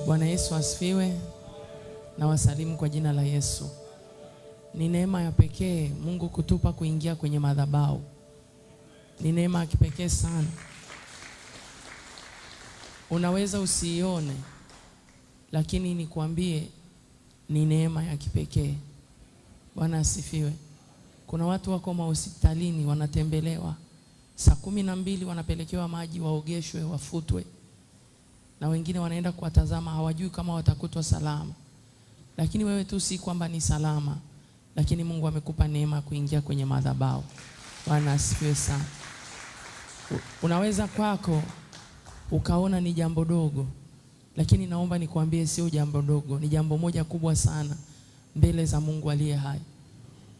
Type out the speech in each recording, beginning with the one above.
Bwana Yesu asifiwe. Na wasalimu kwa jina la Yesu. Ni neema ya pekee Mungu kutupa kuingia kwenye madhabahu. Ni neema ya kipekee sana. Unaweza usiione, lakini nikwambie ni neema ya kipekee. Bwana asifiwe. Kuna watu wako hospitalini wanatembelewa. Saa 12 wanapelekewa maji waogeshwe, wafutwe. Na wengine wanaenda kuwatazama, hawajui kama watakutwa salama. Lakini wewe tu si kwamba ni salama, lakini Mungu amekupa neema kuingia kwenye madhabahu. Bwana asifiwe sana. Unaweza kwako ukaona ni jambo dogo, lakini naomba nikwambie sio jambo dogo, ni jambo moja kubwa sana mbele za Mungu aliye hai.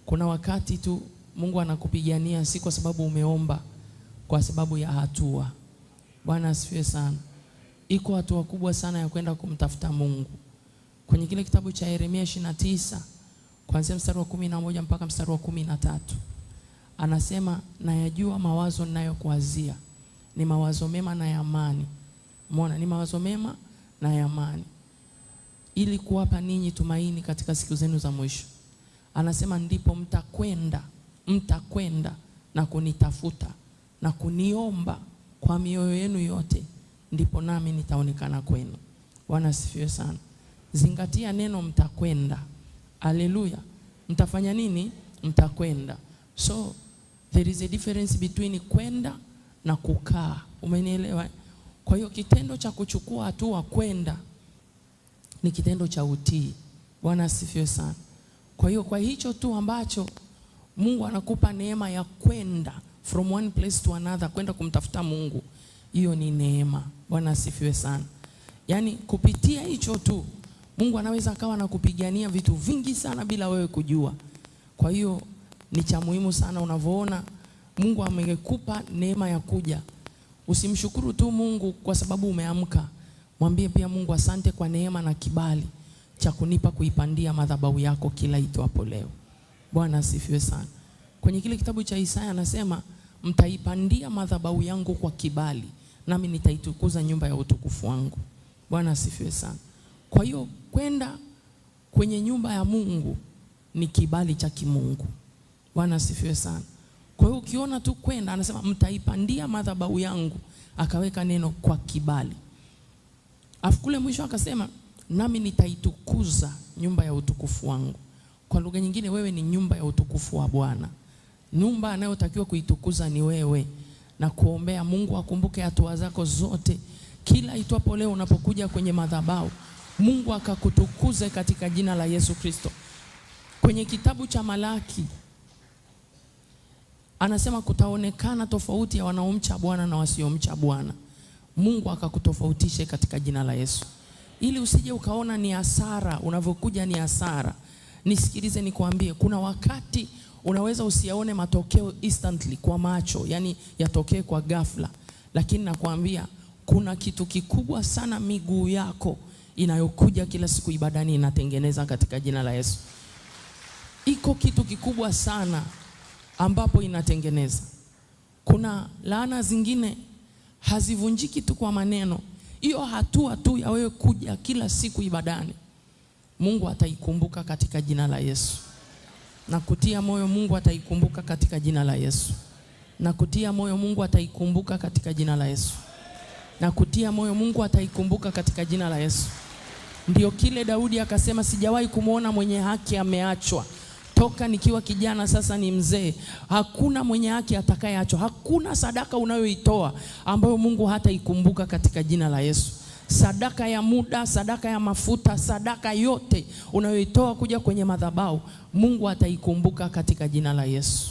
Kuna wakati tu Mungu anakupigania, si kwa sababu umeomba, kwa sababu ya hatua. Bwana asifiwe sana. Iko hatua kubwa sana ya kwenda kumtafuta Mungu. Kwenye kile kitabu cha Yeremia 29 kuanzia mstari wa 11 mpaka mstari wa 13, anasema, nayajua mawazo ninayokuwazia ni mawazo mema na ya amani. Umeona, ni mawazo mema na ya amani, ili kuwapa ninyi tumaini katika siku zenu za mwisho. Anasema ndipo mtakwenda na kunitafuta na kuniomba kwa mioyo yenu yote, ndipo nami nitaonekana kwenu. Bwana asifiwe sana. Zingatia neno mtakwenda. Haleluya. Mtafanya nini? Mtakwenda. So there is a difference between kwenda na kukaa. Umenielewa? Kwa hiyo kitendo cha kuchukua hatua kwenda ni kitendo cha utii. Bwana asifiwe sana. Kwa hiyo kwa hicho tu ambacho Mungu anakupa neema ya kwenda from one place to another, kwenda kumtafuta Mungu, hiyo ni neema. Bwana asifiwe sana. Yaani kupitia hicho tu Mungu anaweza akawa anakupigania vitu vingi sana bila wewe kujua. Kwa hiyo ni cha muhimu sana unavyoona Mungu amekupa neema ya kuja. Usimshukuru tu Mungu kwa sababu umeamka. Mwambie pia Mungu asante kwa neema na kibali cha kunipa kuipandia madhabahu yako kila itwapo leo. Bwana asifiwe sana. Kwenye kile kitabu cha Isaya anasema, mtaipandia madhabahu yangu kwa kibali, nami nitaitukuza nyumba ya utukufu wangu. Bwana asifiwe sana. Kwa hiyo kwenda kwenye nyumba ya Mungu ni kibali cha kimungu. Bwana asifiwe sana. Kwa hiyo ukiona tu kwenda, anasema mtaipandia madhabahu yangu, akaweka neno kwa kibali. Afukule mwisho akasema, nami nitaitukuza nyumba ya utukufu wangu. Kwa lugha nyingine, wewe ni nyumba ya utukufu wa Bwana. Nyumba anayotakiwa kuitukuza ni wewe, na kuombea Mungu akumbuke hatua zako zote. Kila itwapo leo unapokuja kwenye madhabahu, Mungu akakutukuze katika jina la Yesu Kristo. Kwenye kitabu cha Malaki anasema kutaonekana tofauti ya wanaomcha Bwana na wasiomcha Bwana. Mungu akakutofautishe katika jina la Yesu. Ili usije ukaona ni hasara, unavyokuja ni hasara. Nisikilize nikwambie, kuna wakati unaweza usiyaone matokeo instantly kwa macho, yani yatokee kwa ghafla. Lakini nakwambia kuna kitu kikubwa sana miguu yako inayokuja kila siku ibadani inatengeneza katika jina la Yesu. Iko kitu kikubwa sana ambapo inatengeneza. Kuna laana zingine hazivunjiki tu kwa maneno. Hiyo hatua tu ya wewe kuja kila siku ibadani, Mungu ataikumbuka katika jina la Yesu. Na kutia moyo, Mungu ataikumbuka katika jina la Yesu. Na kutia moyo, Mungu ataikumbuka katika jina la Yesu. Na kutia moyo, Mungu ataikumbuka katika jina la Yesu. Ndio kile Daudi akasema, sijawahi kumuona mwenye haki ameachwa. Toka nikiwa kijana sasa ni mzee, hakuna mwenye haki atakayeachwa. Hakuna sadaka unayoitoa ambayo Mungu hataikumbuka katika jina la Yesu. Sadaka ya muda, sadaka ya mafuta, sadaka yote unayoitoa kuja kwenye madhabahu, Mungu ataikumbuka katika jina la Yesu.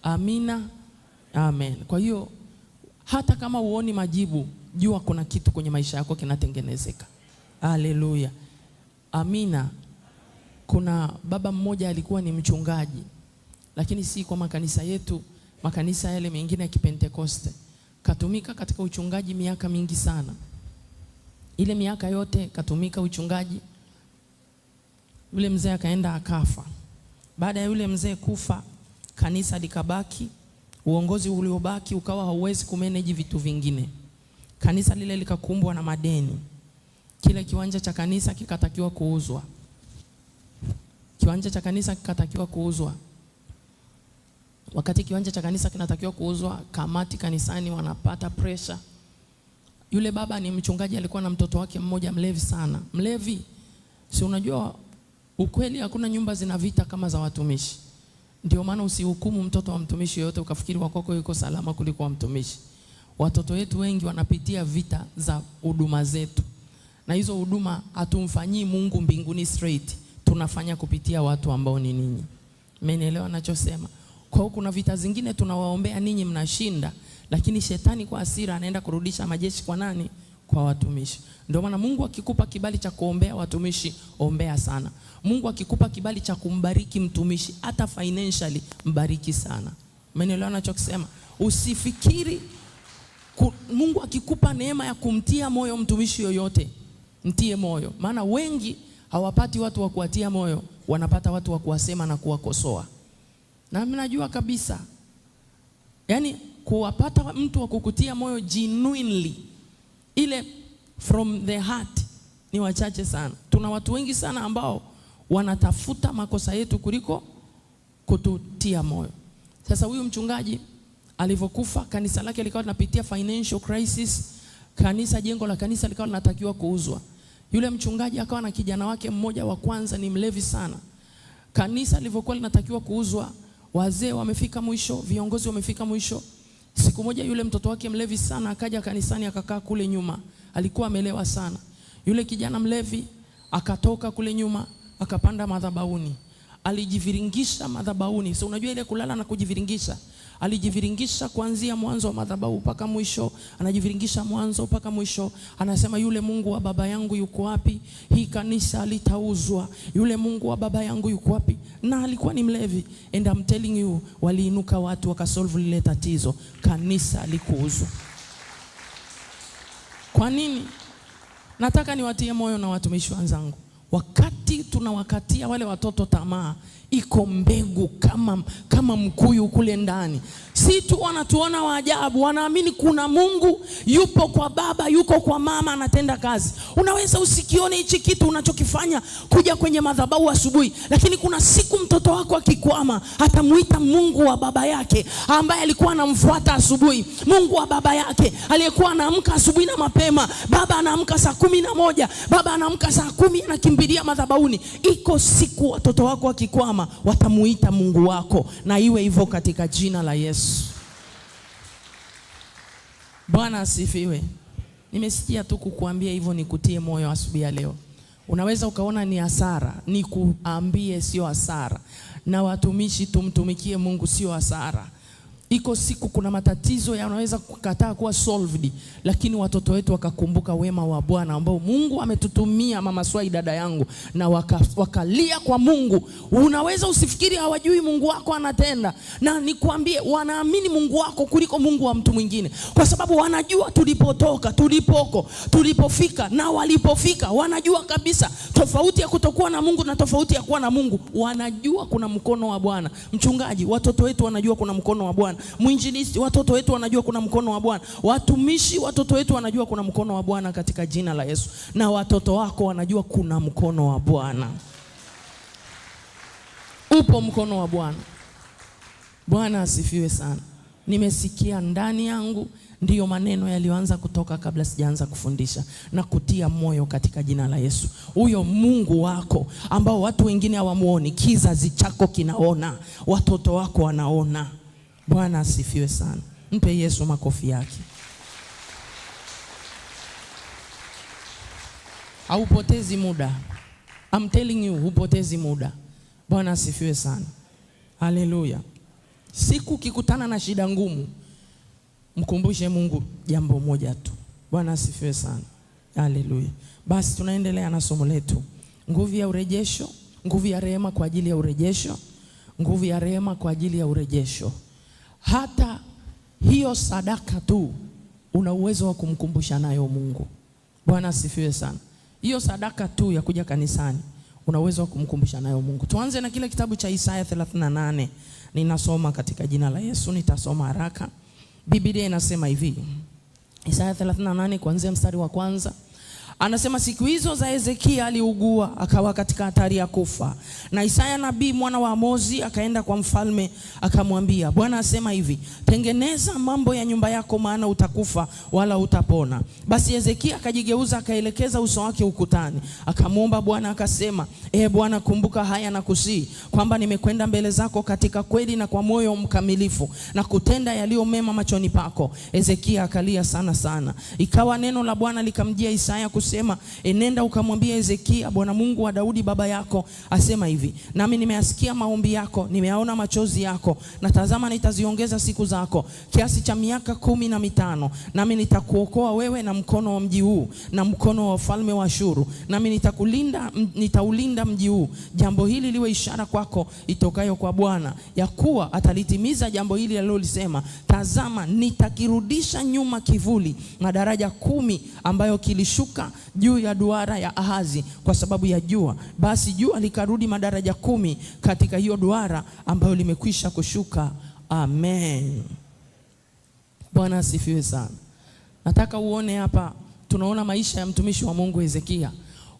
Amina. Amen. Kwa hiyo hata kama uoni majibu, jua kuna kitu kwenye maisha yako kinatengenezeka. Haleluya. Amina. Kuna baba mmoja alikuwa ni mchungaji, lakini si kwa makanisa yetu, makanisa yale mengine ya Kipentekoste. Katumika katika uchungaji miaka mingi sana. Ile miaka yote katumika uchungaji. Yule mzee akaenda akafa. Baada ya yule mzee kufa, kanisa likabaki, uongozi uliobaki ukawa hauwezi kumanage vitu vingine. Kanisa lile likakumbwa na madeni. Kila kile kiwanja cha kanisa kikatakiwa kuuzwa. Kiwanja cha kanisa kikatakiwa kuuzwa. Wakati kiwanja cha kanisa kinatakiwa kuuzwa, kamati kanisani wanapata pressure. Yule baba ni mchungaji, alikuwa na mtoto wake mmoja mlevi sana. Mlevi, si unajua ukweli hakuna nyumba zina vita kama za watumishi. Ndio maana usihukumu mtoto wa mtumishi yote ukafikiri wako yuko salama kuliko wa mtumishi. Watoto wetu wengi wanapitia vita za huduma zetu. Na hizo huduma hatumfanyii Mungu mbinguni straight. Tunafanya kupitia watu ambao ni ninyi. Mmenielewa ninachosema? Kwa hiyo kuna vita zingine tunawaombea ninyi mnashinda, lakini shetani kwa hasira anaenda kurudisha majeshi kwa nani? Kwa watumishi. Ndio maana Mungu akikupa kibali cha kuombea watumishi, ombea sana. Mungu akikupa kibali cha kumbariki mtumishi, hata financially mbariki sana. Mmenielewa ninachosema? Usifikiri Mungu akikupa neema ya kumtia moyo mtumishi yoyote, mtie moyo. Maana wengi hawapati watu wa kuwatia moyo, wanapata watu wa kuwasema na kuwakosoa. Na mimi najua kabisa, yani kuwapata mtu wa kukutia moyo genuinely, ile from the heart, ni wachache sana. Tuna watu wengi sana ambao wanatafuta makosa yetu kuliko kututia moyo. Sasa huyu mchungaji alivyokufa, kanisa lake likawa linapitia financial crisis. Jengo la kanisa likawa linatakiwa kuuzwa. Yule mchungaji akawa na kijana wake mmoja wa kwanza ni mlevi sana. Kanisa lilivyokuwa linatakiwa kuuzwa, wazee wamefika mwisho, viongozi wamefika mwisho. Siku moja yule mtoto wake mlevi sana akaja kanisani akakaa kule nyuma. Alikuwa amelewa sana. Yule kijana mlevi akatoka kule nyuma akapanda madhabahuni. Alijiviringisha madhabahuni. So unajua ile kulala na kujiviringisha. Alijiviringisha kuanzia mwanzo wa madhabahu mpaka mwisho. Anajiviringisha mwanzo mpaka mwisho. Anasema yule Mungu wa baba yangu yuko wapi? Hii kanisa litauzwa. Yule Mungu wa baba yangu yuko wapi? Na alikuwa ni mlevi. And I'm telling you, waliinuka watu wakasolve lile tatizo. Kanisa likuuzwa. Kwa nini? Nataka niwatie moyo na watumishi wenzangu. Wakati tunawakatia wale watoto tamaa, iko mbegu kama mkuyu kule ndani. Si tu wanatuona wa ajabu, wanaamini kuna Mungu yupo kwa baba, yuko kwa mama, anatenda kazi. Unaweza usikione hichi kitu unachokifanya kuja kwenye madhabahu asubuhi, lakini kuna siku mtoto wako akikwama, atamuita Mungu wa baba yake ambaye alikuwa anamfuata asubuhi. Mungu wa baba yake aliyekuwa anaamka asubuhi na mapema. Baba anaamka saa 11, baba anaamka saa 10 anakimbilia madhabahuni. Iko siku watoto wako wakikwama, watamuita Mungu wako, na iwe hivyo katika jina la Yesu. Bwana asifiwe. Nimesikia tu kukuambia hivyo nikutie moyo asubuhi ya leo. Unaweza ukaona ni hasara, nikuambie sio hasara. Na watumishi tumtumikie Mungu sio hasara. Iko siku kuna matatizo yanaweza kukataa kuwa solved, lakini watoto wetu wakakumbuka wema wa Bwana ambao Mungu ametutumia. Mama Swai dada yangu, na wakalia kwa Mungu. Unaweza usifikiri hawajui Mungu wako anatenda, na nikwambie wanaamini Mungu wako kuliko Mungu wa mtu mwingine, kwa sababu wanajua tulipotoka, tulipofika na walipofika. Wanajua kabisa tofauti ya kutokuwa na Mungu na tofauti ya kuwa na Mungu. Wanajua kuna mkono wa Bwana. Mchungaji, watoto wetu wanajua kuna mkono wa Bwana. Mwinjilisti, watoto wetu wanajua kuna mkono wa Bwana. Watumishi, watoto wetu wanajua kuna mkono wa Bwana katika jina la Yesu. Na watoto wako wanajua kuna mkono wa Bwana. Upo mkono wa Bwana. Bwana asifiwe sana. Nimesikia ndani yangu, ndiyo maneno yaliyoanza kutoka kabla sijaanza kufundisha, na kutia moyo katika jina la Yesu. Huyo Mungu wako ambao watu wengine hawamuoni, kizazi chako kinaona, watoto wako wanaona. Bwana asifiwe sana. Mpe Yesu makofi yake. Haupotezi muda. I'm telling you, hupotezi muda. Bwana asifiwe sana. Haleluya. Siku kikutana na shida ngumu, mkumbushe Mungu jambo moja tu. Bwana asifiwe sana. Haleluya. Basi tunaendelea na somo letu. Nguvu ya urejesho, nguvu ya rehema kwa ajili ya urejesho, nguvu ya rehema kwa ajili ya urejesho. Hata hiyo sadaka tu una uwezo wa kumkumbusha nayo Mungu. Bwana asifiwe sana. Hiyo sadaka tu ya kuja kanisani una uwezo wa kumkumbusha nayo Mungu. Tuanze na kile kitabu cha Isaya 38. Ninasoma katika jina la Yesu, nitasoma haraka. Biblia inasema hivi. Isaya 38 kuanzia mstari wa kwanza. Anasema siku hizo za Hezekia aliugua akawa katika hatari ya kufa. Na Isaya nabii mwana wa Amozi akaenda kwa mfalme akamwambia, Bwana asema hivi, tengeneza mambo ya nyumba yako maana utakufa wala utapona. Basi Hezekia akajigeuza akaelekeza uso wake ukutani. Akamuomba Bwana akasema, Bwana kumbuka haya na kusii kwamba nimekwenda mbele zako katika kweli na kwa moyo mkamilifu na kutenda yaliyo mema machoni pako. Hezekia akalia sana sana. Ikawa neno la Bwana likamjia Isaya kusema, enenda ukamwambia Hezekia, Bwana Mungu wa Daudi baba yako asema hivi, nami nimeasikia maombi yako, nimeona machozi yako, na tazama nitaziongeza siku zako kiasi cha miaka 15, nami nitakuokoa wewe na mkono wa mji huu na mkono wa wafalme wa Ashuru, nami nitaulinda mji huu. Jambo hili liwe ishara kwako itokayo kwa Bwana, ya kuwa atalitimiza jambo hili alilolisema. Tazama nitakirudisha nyuma kivuli na daraja 10 ambayo kilishuka juu ya duara ya Ahazi kwa sababu ya jua. Basi jua likarudi madaraja 10 katika hiyo duara ambayo limekwisha kushuka. Amen. Bwana asifiwe sana. Nataka uone hapa, tunaona maisha ya mtumishi wa Mungu Hezekia.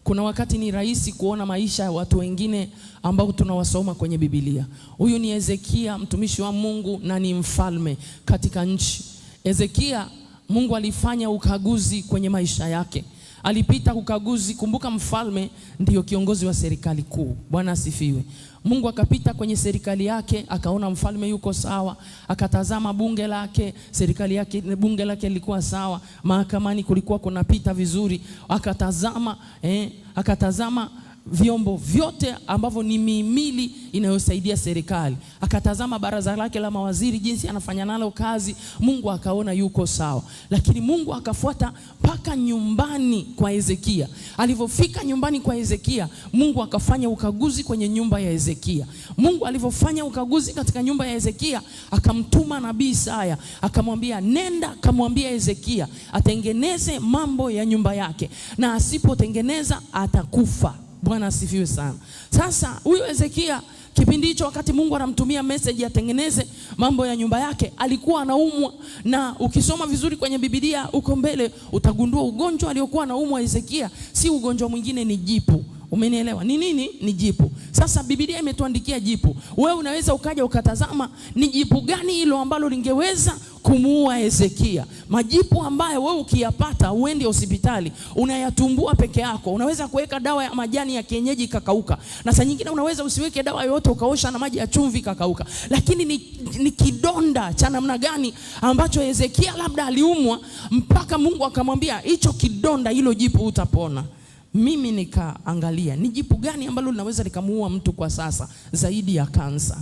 Kuna wakati ni rahisi kuona maisha ya watu wengine ambao tunawasoma kwenye Biblia. Huyu ni Hezekia, mtumishi wa Mungu na ni mfalme katika nchi. Hezekia, Mungu alifanya ukaguzi kwenye maisha yake. Alipita ukaguzi. Kumbuka mfalme ndiyo kiongozi wa serikali kuu. Bwana asifiwe. Mungu akapita kwenye serikali yake, akaona mfalme yuko sawa, akatazama bunge lake, serikali yake, bunge lake lilikuwa sawa, mahakamani kulikuwa kunapita vizuri, akatazama vyombo vyote ambavyo ni mihimili inayosaidia serikali, akatazama baraza lake la mawaziri jinsi anafanya nalo kazi. Mungu akaona yuko sawa. Lakini Mungu akafuata mpaka nyumbani kwa Hezekia. Alipofika nyumbani kwa Hezekia, Mungu akafanya ukaguzi kwenye nyumba ya Hezekia. Mungu alipofanya ukaguzi katika nyumba ya Hezekia, akamtuma nabii Isaya, akamwambia, nenda kamwambia Hezekia atengeneze mambo ya nyumba yake, na asipotengeneza atakufa. Bwana asifiwe sana. Sasa huyu Hezekia kipindi hicho, wakati Mungu anamtumia message atengeneze mambo ya nyumba yake, alikuwa anaumwa. Na ukisoma vizuri kwenye Biblia uko mbele utagundua ugonjwa aliokuwa anaumwa Hezekia si ugonjwa mwingine, ni jipu. Umenielewa? Ni nini? Ni jipu. Sasa Biblia imetuandikia jipu. Wewe unaweza ukaja ukatazama ni jipu gani hilo ambalo lingeweza kumuua Hezekia. Majipu ambayo wewe ukiyapata uende hospitali unayatumbua peke yako. Unaweza kuweka dawa ya majani ya kienyeji kakauka, na saa nyingine unaweza usiweke dawa yoyote ukaosha na maji ya chumvi kakauka. Lakini ni kidonda cha namna gani ambacho Hezekia labda aliumwa mpaka Mungu akamwambia hicho kidonda, hilo jipu utapona. Mimi nikaangalia ni jipu gani ambalo linaweza likamuua mtu kwa sasa zaidi ya kansa.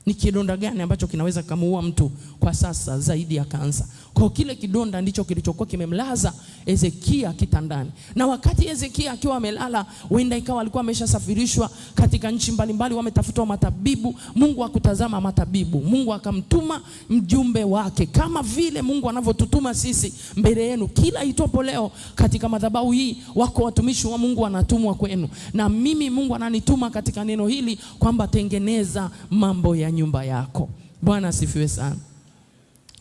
Ni kidonda gani ambacho kinaweza kumuua mtu kwa sasa zaidi ya kansa? Kwa kile kidonda ndicho kilichokuwa kimemlaza Hezekia kitandani. Na wakati Hezekia akiwa amelala, huenda ikawa alikuwa ameshasafirishwa katika nchi mbalimbali, wametafutwa matabibu. Mungu akutazama matabibu. Mungu akamtuma mjumbe wake, kama vile Mungu anavyotutuma sisi mbele yenu. Kila itopo leo katika madhabahu hii wako watumishi wa Mungu wanatumwa kwenu. Na mimi Mungu ananituma katika neno hili kwamba tengeneza mambo ya nyumba yako. Bwana asifiwe sana.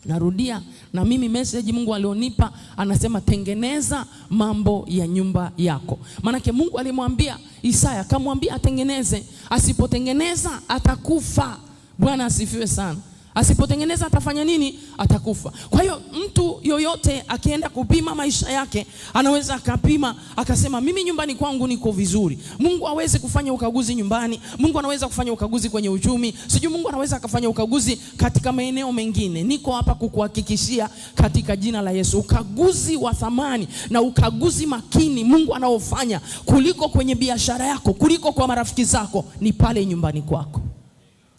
Narudia, na mimi message Mungu alionipa anasema tengeneza mambo ya nyumba yako. Maana Mungu alimwambia Isaya, akamwambia atengeneze, asipotengeneza atakufa. Bwana asifiwe sana. Asipotengeneza atafanya nini? Atakufa. Kwa hiyo mtu yoyote akienda kupima maisha yake anaweza akapima akasema mimi nyumbani kwangu niko vizuri. Mungu hawezi kufanya ukaguzi nyumbani. Mungu anaweza kufanya ukaguzi kwenye uchumi. Sijui Mungu anaweza akafanya ukaguzi katika maeneo mengine. Niko hapa kukuhakikishia katika jina la Yesu, ukaguzi wa thamani na ukaguzi makini Mungu anaofanya kuliko kwenye biashara yako, kuliko kwa marafiki zako, ni pale nyumbani kwako.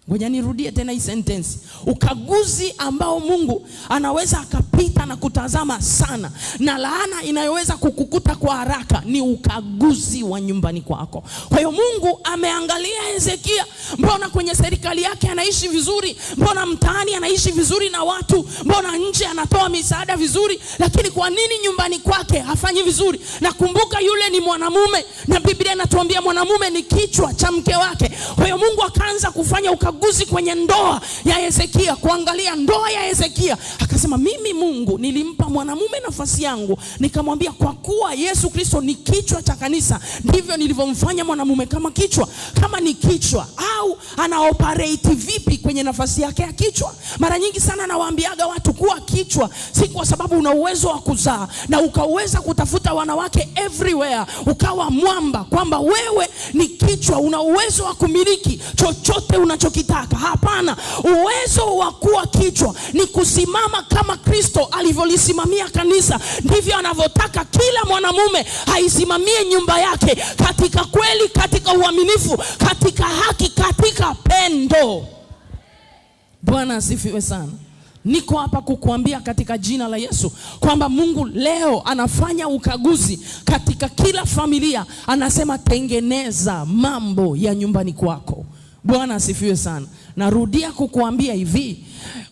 Ngoja nirudie tena hii sentence. Ukaguzi ambao Mungu anaweza akapita na kutazama sana, na laana inayoweza kukukuta kwa haraka, ni ukaguzi wa nyumbani kwako. Kwa hiyo Mungu ameangalia Hezekia, mbona kwenye serikali yake anaishi vizuri, mbona mtaani anaishi vizuri na watu, mbona nje anatoa misaada vizuri, lakini kwa nini nyumbani kwake hafanyi vizuri? Na kumbuka yule ni mwanamume, na Biblia inatuambia mwanamume ni kichwa cha mke wake. Kwa hiyo Mungu akaanza kufanya ukaguzi ukaguzi kwenye ndoa ya Hezekia, kuangalia ndoa ya Hezekia. Akasema mimi Mungu nilimpa mwanamume nafasi yangu, nikamwambia kwa kuwa Yesu Kristo ni kichwa cha kanisa, ndivyo nilivyomfanya mwanamume kama kichwa. Kama ni kichwa, au ana operate vipi kwenye nafasi yake ya kichwa? Mara nyingi sana nawaambiaga watu kuwa kichwa si kwa sababu una uwezo wa kuzaa na ukaweza kutafuta wanawake everywhere ukawa mwamba, kwamba wewe ni kichwa, una uwezo wa kumiliki chochote unachokitaka. Hapana, uwezo wa kuwa kichwa ni kusimama kama Kristo alivyolisimamia kanisa. Ndivyo anavyotaka kila mwanamume aisimamie nyumba yake, katika kweli, katika uaminifu, katika haki, katika pendo. Bwana asifiwe sana. Niko hapa kukuambia katika jina la Yesu kwamba Mungu leo anafanya ukaguzi katika kila familia. Anasema tengeneza mambo ya nyumbani kwako. Bwana asifiwe sana. Narudia kukuambia hivi,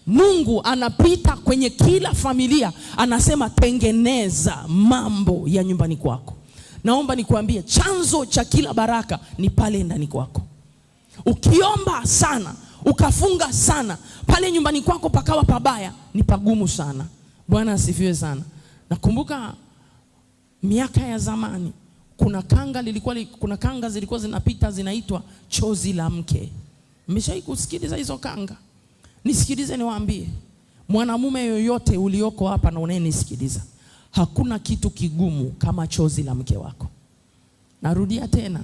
Mungu anapita kwenye kila familia, anasema tengeneza mambo ya nyumbani kwako. Naomba nikuambie, chanzo cha kila baraka ni pale ndani kwako. Ukiomba sana, ukafunga sana, pale nyumbani kwako pakawa pabaya, ni pagumu sana. Bwana asifiwe sana. Nakumbuka miaka ya zamani, kuna kanga zilikuwa zinapita zinaitwa chozi la mke. Mmeshawahi kusikiliza hizo kanga? Nisikilize niwaambie, mwanamume yoyote ulioko hapa na unayenisikiliza, hakuna kitu kigumu kama chozi la mke wako. Narudia tena,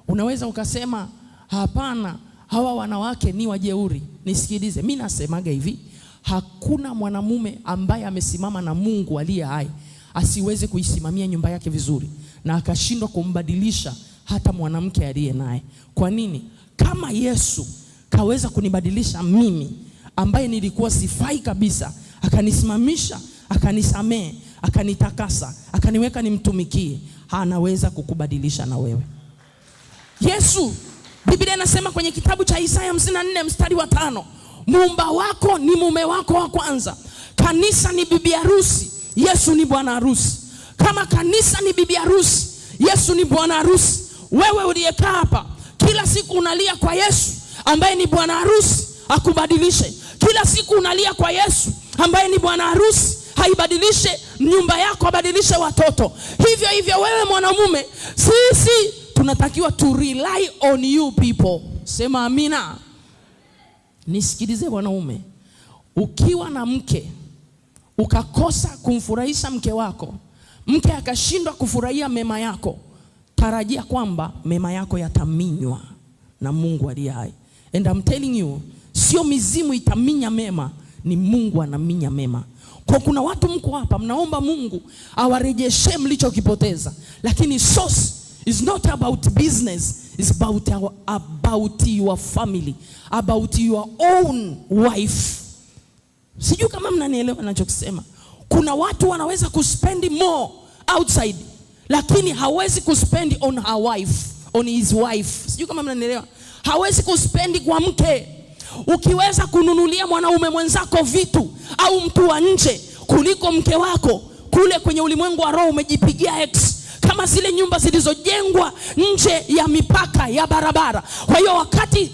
unaweza ukasema hapana, hawa wanawake ni wajeuri. Nisikilize, mimi nasemaga hivi, hakuna mwanamume ambaye amesimama na Mungu aliye hai asiweze kuisimamia nyumba yake vizuri na akashindwa kumbadilisha hata mwanamke aliye naye. Kwa nini? Kama Yesu kaweza kunibadilisha mimi ambaye nilikuwa sifai kabisa, akanisimamisha, akanisamee, akanitakasa, akaniweka nimtumikie, anaweza kukubadilisha na wewe. Yesu, Biblia inasema kwenye kitabu cha Isaya 54 mstari wa 5, muumba wako ni mume wako wa kwanza. Kanisa ni bibi harusi, Yesu ni bwana harusi. Kama kanisa ni bibi harusi, Yesu ni bwana harusi. Wewe uliyekaa hapa kila siku unalia kwa Yesu ambaye ni bwana harusi akubadilishe. Kila siku unalia kwa Yesu ambaye ni bwana harusi haibadilishe nyumba yako, abadilishe watoto. Hivyo hivyo wewe mwanamume, sisi tunatakiwa to rely on you people. Sema amina. Nisikilize wanaume, ukiwa na mke ukakosa kumfurahisha mke wako, mke akashindwa kufurahia mema yako, tarajia kwamba mema yako yataminywa na Mungu aliye hai. And I'm telling you, sio mizimu itaminya mema, ni Mungu anaminya mema. Kwa kuna watu mko hapa mnaomba Mungu awarejeshe mlichokipoteza, lakini source is not about business, it's about your family, about your own wife. Sijui kama mnanielewa ninachokisema. Kuna watu wanaweza kuspendi more outside, lakini hawezi kuspendi on her wife, on his wife. Sijui kama mnanielewa. Hawezi kuspendi kwa mke. Ukiweza kununulia mwanaume mwenzako vitu au mtu wa nje kuliko mke wako, kule kwenye ulimwengu wa roho umejipigia X. Kama zile nyumba zilizojengwa nje ya mipaka ya barabara. Kwa hiyo wakati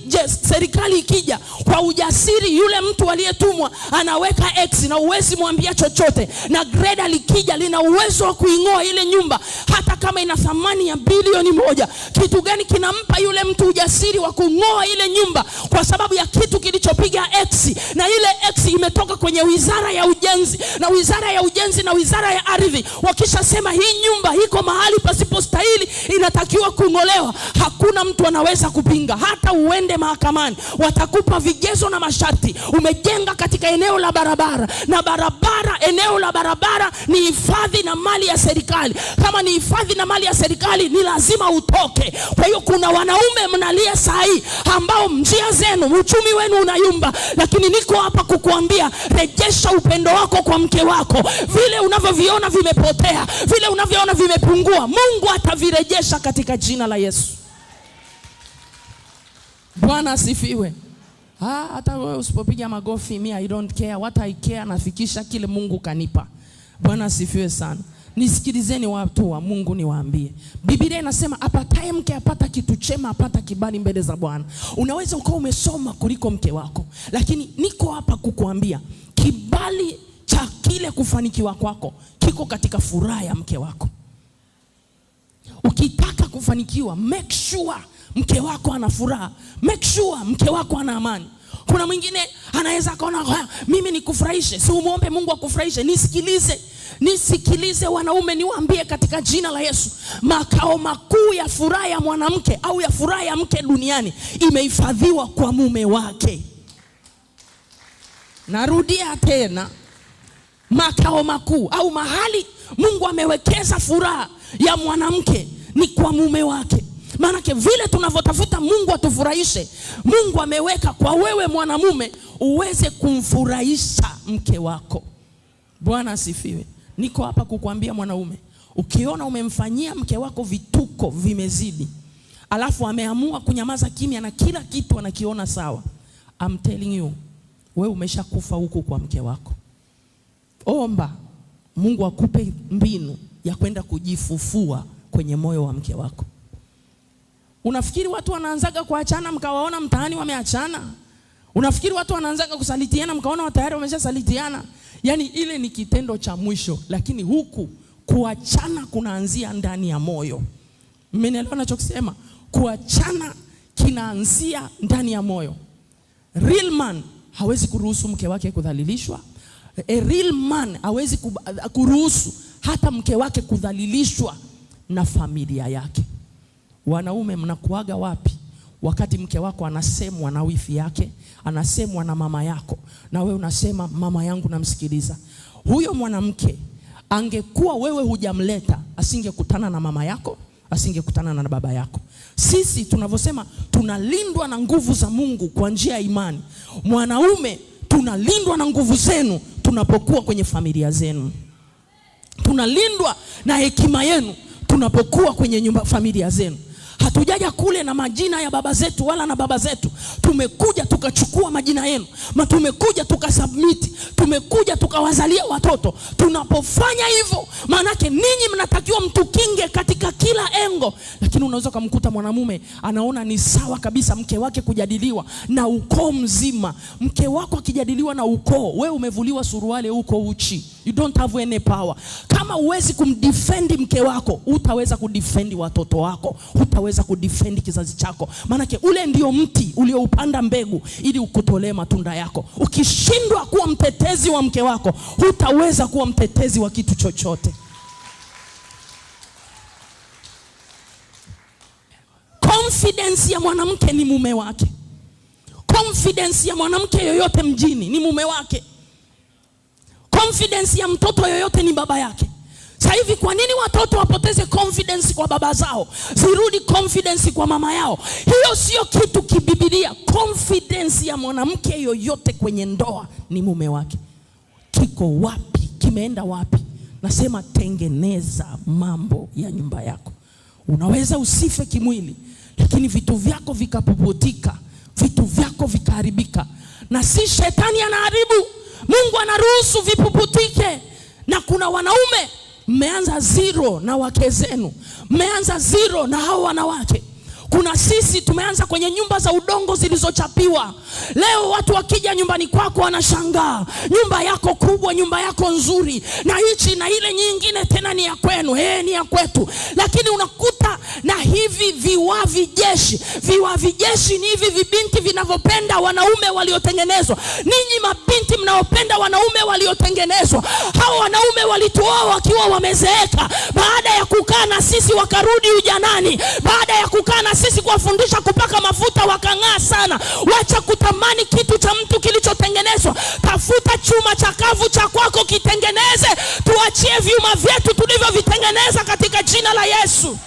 serikali ikija, kwa ujasiri yule mtu aliyetumwa anaweka X na uwezi mwambia chochote, na greda likija lina uwezo wa kuingoa ile nyumba hata kama ina thamani ya bilioni 1. Kitu gani kinampa yule mtu ujasiri wa kungoa ile nyumba? Kwa sababu ya kitu kilichopiga X, na ile X imetoka kwenye wizara ya ujenzi, na wizara ya ujenzi na wizara ya ardhi wakishasema hii nyumba iko mahali pasipostahili, inatakiwa kungolewa, hakuna mtu anaweza kupinga. Hata uende mahakamani watakupa vigezo na masharti. Umejenga katika eneo la barabara, na barabara, eneo la barabara ni hifadhi na mali ya serikali. Kama ni hifadhi na mali ya serikali, ni lazima utoke. Kwa hiyo kuna wanaume mnalia sahi ambao njia zenu, uchumi wenu unayumba, lakini niko hapa kukuambia rejesha upendo wako kwa mke wako. Vile unavyoviona vimepotea, vile unavyoona vimepungua, Mungu atavirejesha katika jina la Yesu. Bwana asifiwe. Hata wewe usipopiga magofi, I don't care. What I care, nafikisha kile Mungu kanipa. Bwana asifiwe sana. Nisikilizeni watu wa Mungu, niwaambie. Biblia inasema apataye mke apata kitu chema, apata kibali mbele za Bwana. Unaweza ukawa umesoma kuliko mke wako, lakini niko hapa kukuambia kibali cha kile kufanikiwa kwako kiko katika furaha ya mke wako. Ukitaka kufanikiwa, make sure mke wako ana furaha, make sure mke wako ana amani. Kuna mwingine anaweza kaona mimi nikufurahishe, si umuombe Mungu akufurahishe. Nisikilize wanaume, niwaambie katika jina la Yesu, makao makuu ya furaha ya mwanamke au ya furaha ya mke duniani imehifadhiwa kwa mume wake. Narudia tena, makao makuu au mahali Mungu amewekeza furaha ya mwanamke ni kwa mume wake. Maana vile tunavyotafuta Mungu atufurahishe, Mungu ameweka kwa wewe mwanamume uweze kumfurahisha mke wako. Bwana asifiwe. Niko hapa kukuambia mwanaume, ukiona umemfanyia mke wako vituko vimezidi, alafu ameamua kunyamaza kimya na kila kitu anakiona sawa, I'm telling you, wewe umeshakufa huku kwa mke wako. Omba Mungu akupe mbinu ya kwenda kujifufua kwenye moyo wa mke wako. Unafikiri watu wanaanzaga kuachana mkawaona mtaani wameachana? Unafikiri watu wanaanzaga kusalitiana mkaona tayari wameshasalitiana? Yani ile ni kitendo cha mwisho, lakini huku kuachana kunaanzia ndani ya moyo. Mmenielewa ninachokisema? Kuachana kinaanzia ndani ya moyo. Real man hawezi kuruhusu mke wake kudhalilishwa. A real man hawezi kuruhusu hata mke wake kudhalilishwa na familia yake. Wanaume, mnakuaga wapi wakati mke wako anasemwa na wifi yake, anasemwa na mama yako, na wewe unasema mama yangu namsikiliza? Huyo mwanamke angekuwa wewe hujamleta, asingekutana na mama yako, asingekutana na baba yako. Sisi tunavyosema tunalindwa na nguvu za Mungu kwa njia ya imani. Mwanaume, tunalindwa na nguvu zenu tunapokuwa kwenye familia zenu. Tunalindwa na hekima yenu tunapokuwa kwenye familia zenu. Hatujaja kule na majina ya baba zetu wala na baba zetu. Tumekuja tukachukua majina yenu. Tumekuja tukasubmit. Tumekuja tukawazalia watoto. Tunapofanya hivyo, maanake ninyi mnatakiwa mtukinge katika kila engo. Lakini unaweza kumkuta mwanamume anaona ni sawa kabisa mke wake kujadiliwa na ukoo mzima. Mke wako akijadiliwa na ukoo, wewe umevuliwa suruali huko uchi. You don't have any power. Kama uwezi kumdefend mke wako, utaweza kudefend watoto wako, utaweza kudefend kizazi chako. Maanake ule ndio mti ulioupanda mbegu ili ukutolee matunda yako. Ukishindwa kuwa mtetezi wa mke wako, hutaweza kuwa mtetezi wa kitu chochote. Confidence ya mwanamke ni mume wake. Confidence ya mwanamke yoyote mjini ni mume wake. Confidence ya mtoto yoyote ni baba yake. Sasa hivi kwa nini watoto wapoteze confidence kwa baba zao, zirudi confidence kwa mama yao? Hiyo sio kitu kibibilia. Confidence ya mwanamke yoyote kwenye ndoa ni mume wake. Kiko wapi? Kimeenda wapi? Nasema tengeneza mambo ya nyumba yako. Unaweza usife kimwili, lakini vitu vyako vikapuputika, vitu vyako vikaharibika. Na si shetani anaharibu, Mungu anaruhusu vipuputike. Na kuna wanaume mmeanza zero na wake zenu, mmeanza zero na hao wanawake. Kuna sisi tumeanza kwenye nyumba za udongo zilizochapiwa. Leo watu wakija nyumbani kwako wanashangaa, nyumba yako kubwa, nyumba yako nzuri, na hichi na ile nyingine tena ni ya kwenu, ni ya kwetu. Lakini unakuta na hivi viwavi jeshi ni hivi vibinti vinavyopenda wanaume waliotengenezwa. Ninyi mabinti mnaopenda wanaume waliotengenezwa, hao wanaume walituoa wakiwa wamezeeka, baada ya kukaa na sisi wakarudi ujanani, baada ya kukaa na sisi kuwafundisha kupaka mafuta wakang'aa sana. Wacha kutamani kitu cha mtu kilichotengenezwa. Tafuta chuma chakavu cha kwako kitengeneze. Tuachie vyuma vyetu tulivyovitengeneza katika jina la Yesu.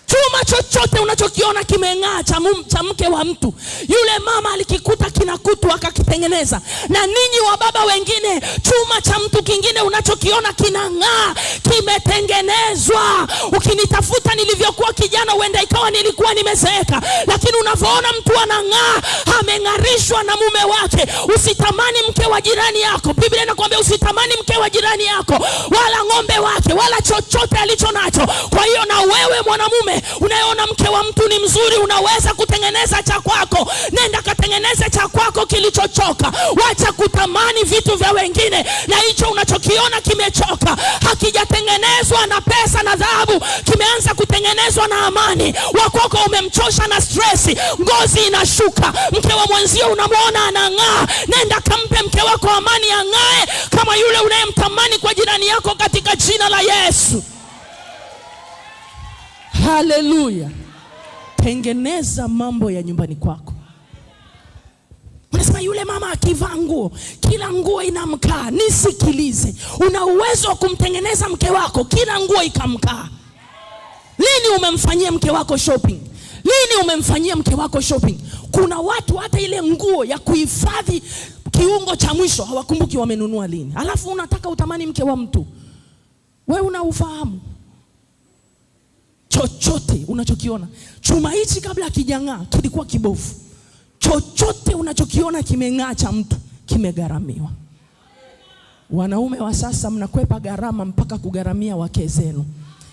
Chuma chochote unachokiona kimeng'aa cha mke wa mtu, yule mama alikikuta kinakutu akakitengeneza. Na ninyi wa baba wengine, chuma cha mtu kingine unachokiona kinang'aa kimetengenezwa. kutengenezwa. Ukinitafuta nilivyokuwa kijana huenda ikawa nilikuwa nimezeeka, lakini unavyoona mtu anang'aa, ameng'arishwa na mume wake. Usitamani mke wa jirani yako. Biblia inakuambia usitamani mke wa jirani yako, wala ng'ombe wake, wala chochote alicho nacho. Kwa hiyo na wewe mwanamume unayeona mke wa mtu ni mzuri, unaweza kutengeneza cha kwako. Nenda katengeneze cha kwako kilichochoka. Wacha kutamani vitu vya wengine, na hicho unachokiona kimechoka hakijatengenezwa na pesa na dhahabu, kimeanza kutengenezwa na amani. Wakwako umemchosha na stress, ngozi inashuka. Mke wa mwenzio unamwona anang'aa, nenda kampe mke wako amani ang'ae kama yule unayemtamani kwa jirani yako katika jina la Yesu. Haleluya. Tengeneza mambo ya nyumbani kwako. Unasema yule mama akivaa nguo, kila nguo inamkaa. Nisikilize, una uwezo wa kumtengeneza mke wako kila nguo ikamkaa. Lini umemfanyia mke wako shopping? Lini umemfanyia mke wako shopping? Kuna watu hata ile nguo ya kuhifadhi kiungo cha mwisho hawakumbuki wamenunua lini. Alafu unataka utamani mke wa mtu. Wewe unaufahamu chochote unachokiona. Chuma hichi kabla kijang'aa kilikuwa kibovu. Chochote unachokiona kimeng'aa cha mtu kimegharamiwa. Wanaume wa sasa mnakwepa gharama mpaka kugharamia wake zenu.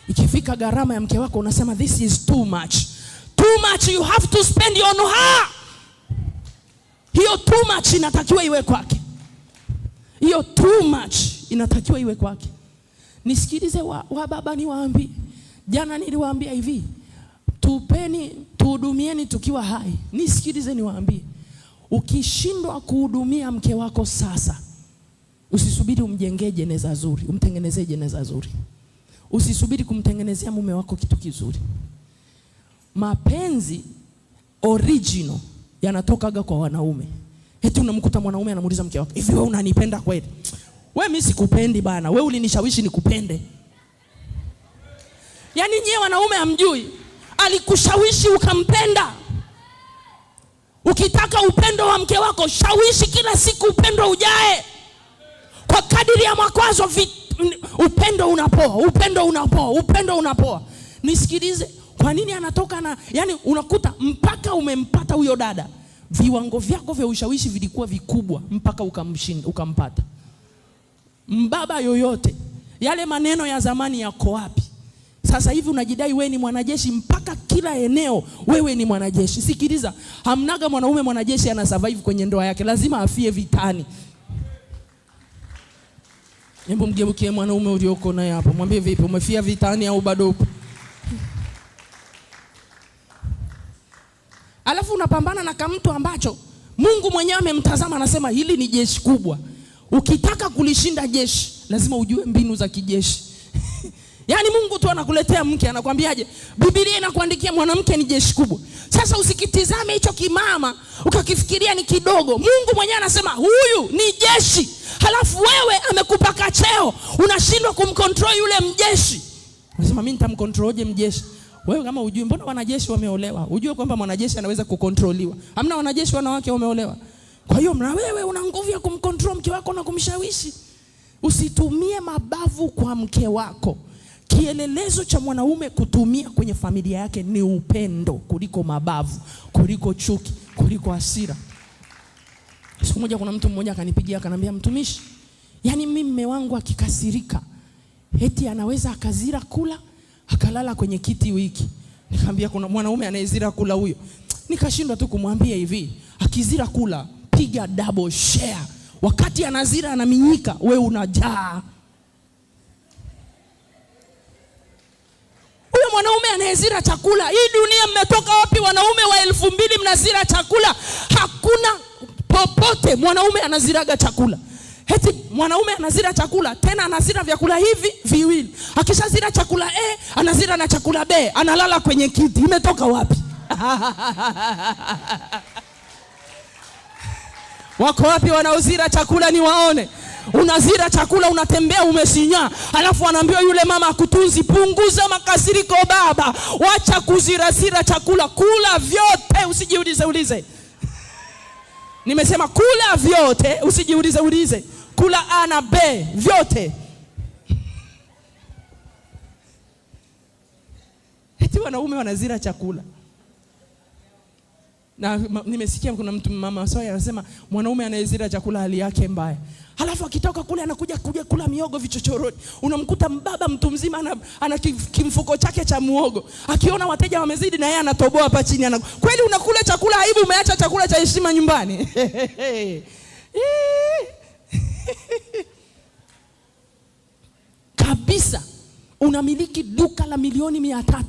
Ikifika gharama ya mke wako unasema this is too much. Too much you have to spend on her. Hiyo too much inatakiwa iwe kwake. Hiyo too much inatakiwa iwe kwake. Nisikilize wa baba niwaambie. Jana niliwaambia hivi, tupeni, tuhudumieni tukiwa hai. Nisikilize niwaambie, ukishindwa kuhudumia mke wako sasa, usisubiri umjengee jeneza zuri, umtengenezee jeneza zuri. Usisubiri kumtengenezea mume wako kitu kizuri. Mapenzi original yanatokaga kwa wanaume. Eti unamkuta mwanaume anamuuliza mke wake, hivi wewe unanipenda kweli? Wewe mimi sikupendi bana, wewe ulinishawishi nikupende. Yaani nyie wanaume hamjui, alikushawishi ukampenda. Ukitaka upendo wa mke wako, shawishi kila siku upendo ujae. Kwa kadiri ya makwazo upendo unapoa, upendo unapoa, upendo unapoa. Nisikilize, kwa nini anatoka na, yani unakuta mpaka umempata huyo dada, viwango vyako vya ushawishi vilikuwa vikubwa mpaka ukampata. Mbaba yoyote, yale maneno ya zamani yako wapi? Sasa hivi unajidai wewe ni mwanajeshi mpaka kila eneo wewe ni mwanajeshi. Sikiliza, hamnaga mwanaume mwanajeshi ana survive kwenye ndoa yake, lazima afie vitani. Hebu mgeukie mwanaume ulioko naye hapo, mwambie vipi, umefia vitani au bado upo? Alafu unapambana na kamtu ambacho Mungu mwenyewe amemtazama anasema hili ni jeshi kubwa. Ukitaka kulishinda jeshi lazima ujue mbinu za kijeshi. Yaani Mungu tu anakuletea mke anakuambiaje? Biblia inakuandikia mwanamke ni jeshi kubwa. Sasa usikitizame hicho kimama ukakifikiria ni kidogo. Mungu mwenyewe anasema huyu ni jeshi. Halafu wewe amekupa kacheo, unashindwa kumcontrol yule mjeshi. Unasema mimi nitamcontrolje mjeshi? Wewe kama hujui, mbona wanajeshi wameolewa? Ujue kwamba mwanajeshi anaweza kukontroliwa. Hamna wanajeshi wanawake wameolewa. Kwa hiyo na wewe una nguvu ya kumcontrol mke wako na kumshawishi. Usitumie mabavu kwa mke wako. Kielelezo cha mwanaume kutumia kwenye familia yake ni upendo kuliko mabavu, kuliko chuki, kuliko hasira. Siku moja kuna mtu mmoja akanipigia akaniambia, mtumishi, yani mimi mume wangu akikasirika eti anaweza akazira kula akalala kwenye kiti wiki. Nikamwambia kuna mwanaume anayezira kula huyo. Nikashindwa tu kumwambia hivi, akizira kula piga double share. Wakati anazira anaminyika, wewe unajaa. Huyo mwanaume anayezira chakula, hii dunia mmetoka wapi wanaume wa 2000 mnazira chakula? Hakuna popote mwanaume anaziraga chakula. Eti mwanaume anazira chakula, tena anazira vyakula hivi viwili. Akishazira chakula A, anazira na chakula B, analala kwenye kiti. Imetoka wapi? Wako wapi wanaozira chakula ni waone? Unazira chakula unatembea umesinya, alafu anaambiwa yule mama akutunzi, punguza makasiriko baba, wacha kuzirazira chakula, kula vyote usijiulize. Nimesema kula vyote usijiulize. Kula A na B vyote. eti wanaume wanazira chakula. Na nimesikia kuna mtu mama Soya anasema mwanaume anayezira chakula hali yake mbaya. Halafu akitoka kule anakuja kula miogo vichochoroni. Unamkuta mbaba mtu mzima ana kimfuko chake cha muogo. Akiona wateja wamezidi na yeye anatoboa hapa chini. Kweli unakula chakula aibu, umeacha chakula cha heshima nyumbani? Kabisa. Unamiliki duka la milioni 300.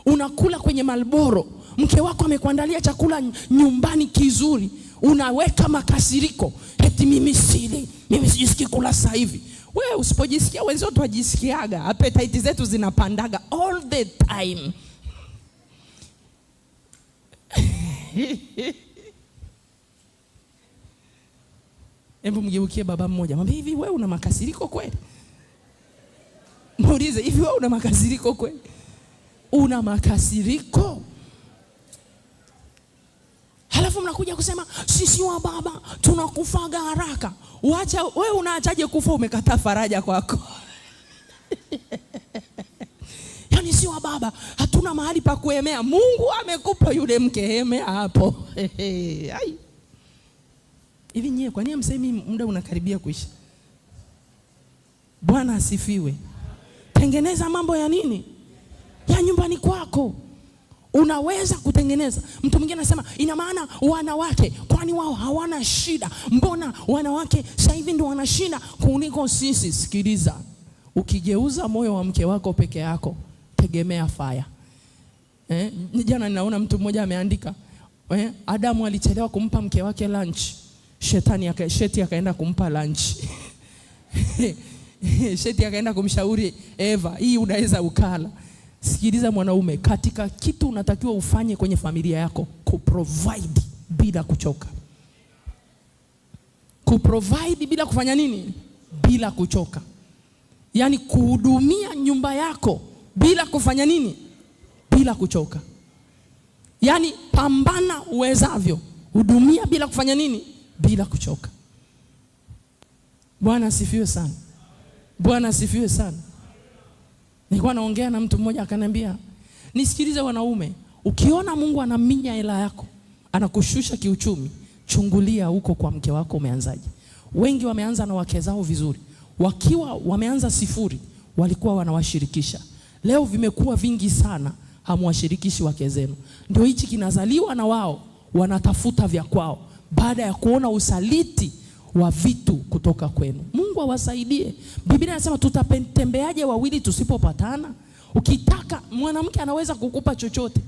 Unakula kwenye Marlboro. Mke wako amekuandalia chakula nyumbani kizuri. Unaweka makasiriko. Eti mimi sijisikii kula sasa hivi. Wewe usipojisikia wenzao tu wajisikiaga. Appetite zetu zinapandaga all the time. Hebu mgeukie baba mmoja. Mwambie hivi, wewe una makasiriko kweli? Muulize hivi, wewe una makasiriko kweli? Una makasiriko? Halafu mnakuja kusema sisi wa baba tunakufaga haraka. Uacha wewe, unaachaje kufa umekataa faraja kwako? Yaani si wa baba hatuna mahali pa kuemea. Mungu amekupa yule mke, emea hapo. Ai. Hivi nyie kwa nini msemi muda unakaribia kuisha? Bwana asifiwe. Tengeneza mambo ya nini? Ya nyumbani kwako. Unaweza kutengeneza. Mtu mwingine anasema ina maana wanawake kwani wao hawana shida? Mbona wanawake sasa hivi ndio wana shida kuliko sisi? Sikiliza. Ukigeuza moyo wa mke wako peke yako, tegemea fire. Jana ninaona mtu mmoja ameandika, Adamu alichelewa kumpa mke wake lunch. Sheti akaenda kumpa lunch. Sheti akaenda kumshauri Eva, hii unaweza ukala. Sikiliza mwanaume, katika kitu unatakiwa ufanye kwenye familia yako, kuprovide bila kuchoka. Kuprovide bila kufanya nini? Bila kuchoka. Yaani kuhudumia nyumba yako bila kufanya nini? Bila kuchoka. Yaani pambana uwezavyo, hudumia bila kufanya nini? Bila kuchoka. Bwana asifiwe sana. Bwana asifiwe sana. Nilikuwa naongea na mtu mmoja akaniambia, nisikilize wanaume, ukiona Mungu anaminya hela yako, anakushusha kiuchumi, chungulia huko kwa mke wako umeanzaje. Wengi wameanza na wake zao vizuri. Wakiwa wameanza sifuri, walikuwa wanawashirikisha. Leo vimekuwa vingi sana, hamwashirikishi wake zenu. Ndio hichi kinazaliwa na wao wanatafuta vya kwao baada ya kuona usaliti wa vitu kutoka kwenu. Mungu awasaidie. Biblia inasema tutatembeaje wawili tusipopatana? Ukitaka mwanamke anaweza kukupa chochote.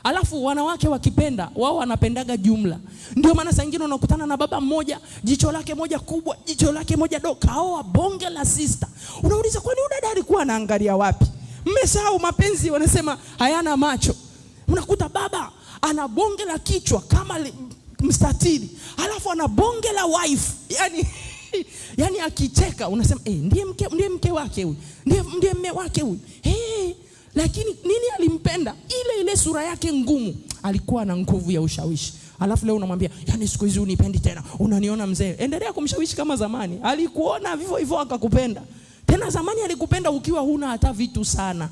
Alafu wanawake wakipenda, wao wanapendaga jumla. Ndio maana saa nyingine unakutana na baba mmoja, jicho lake moja kubwa, jicho lake moja dogo, kaoa bonge la sister. Unauliza kwani dada alikuwa anaangalia wapi? Mmesahau mapenzi wanasema hayana macho. Unakuta baba ana bonge la kichwa kama mstatili, alafu ana bonge la wife. Yani akicheka unasema ndiye mke wake huyu, ndiye mume wake huyu. Lakini nini alimpenda? Ile sura yake ngumu, alikuwa na nguvu ya ushawishi. Alafu leo unamwambia yani siku hizi unipendi tena, unaniona mzee. Endelea kumshawishi kama zamani. Alikuona vivyo hivyo akakupenda. Tena zamani alikupenda ukiwa huna hata vitu sana.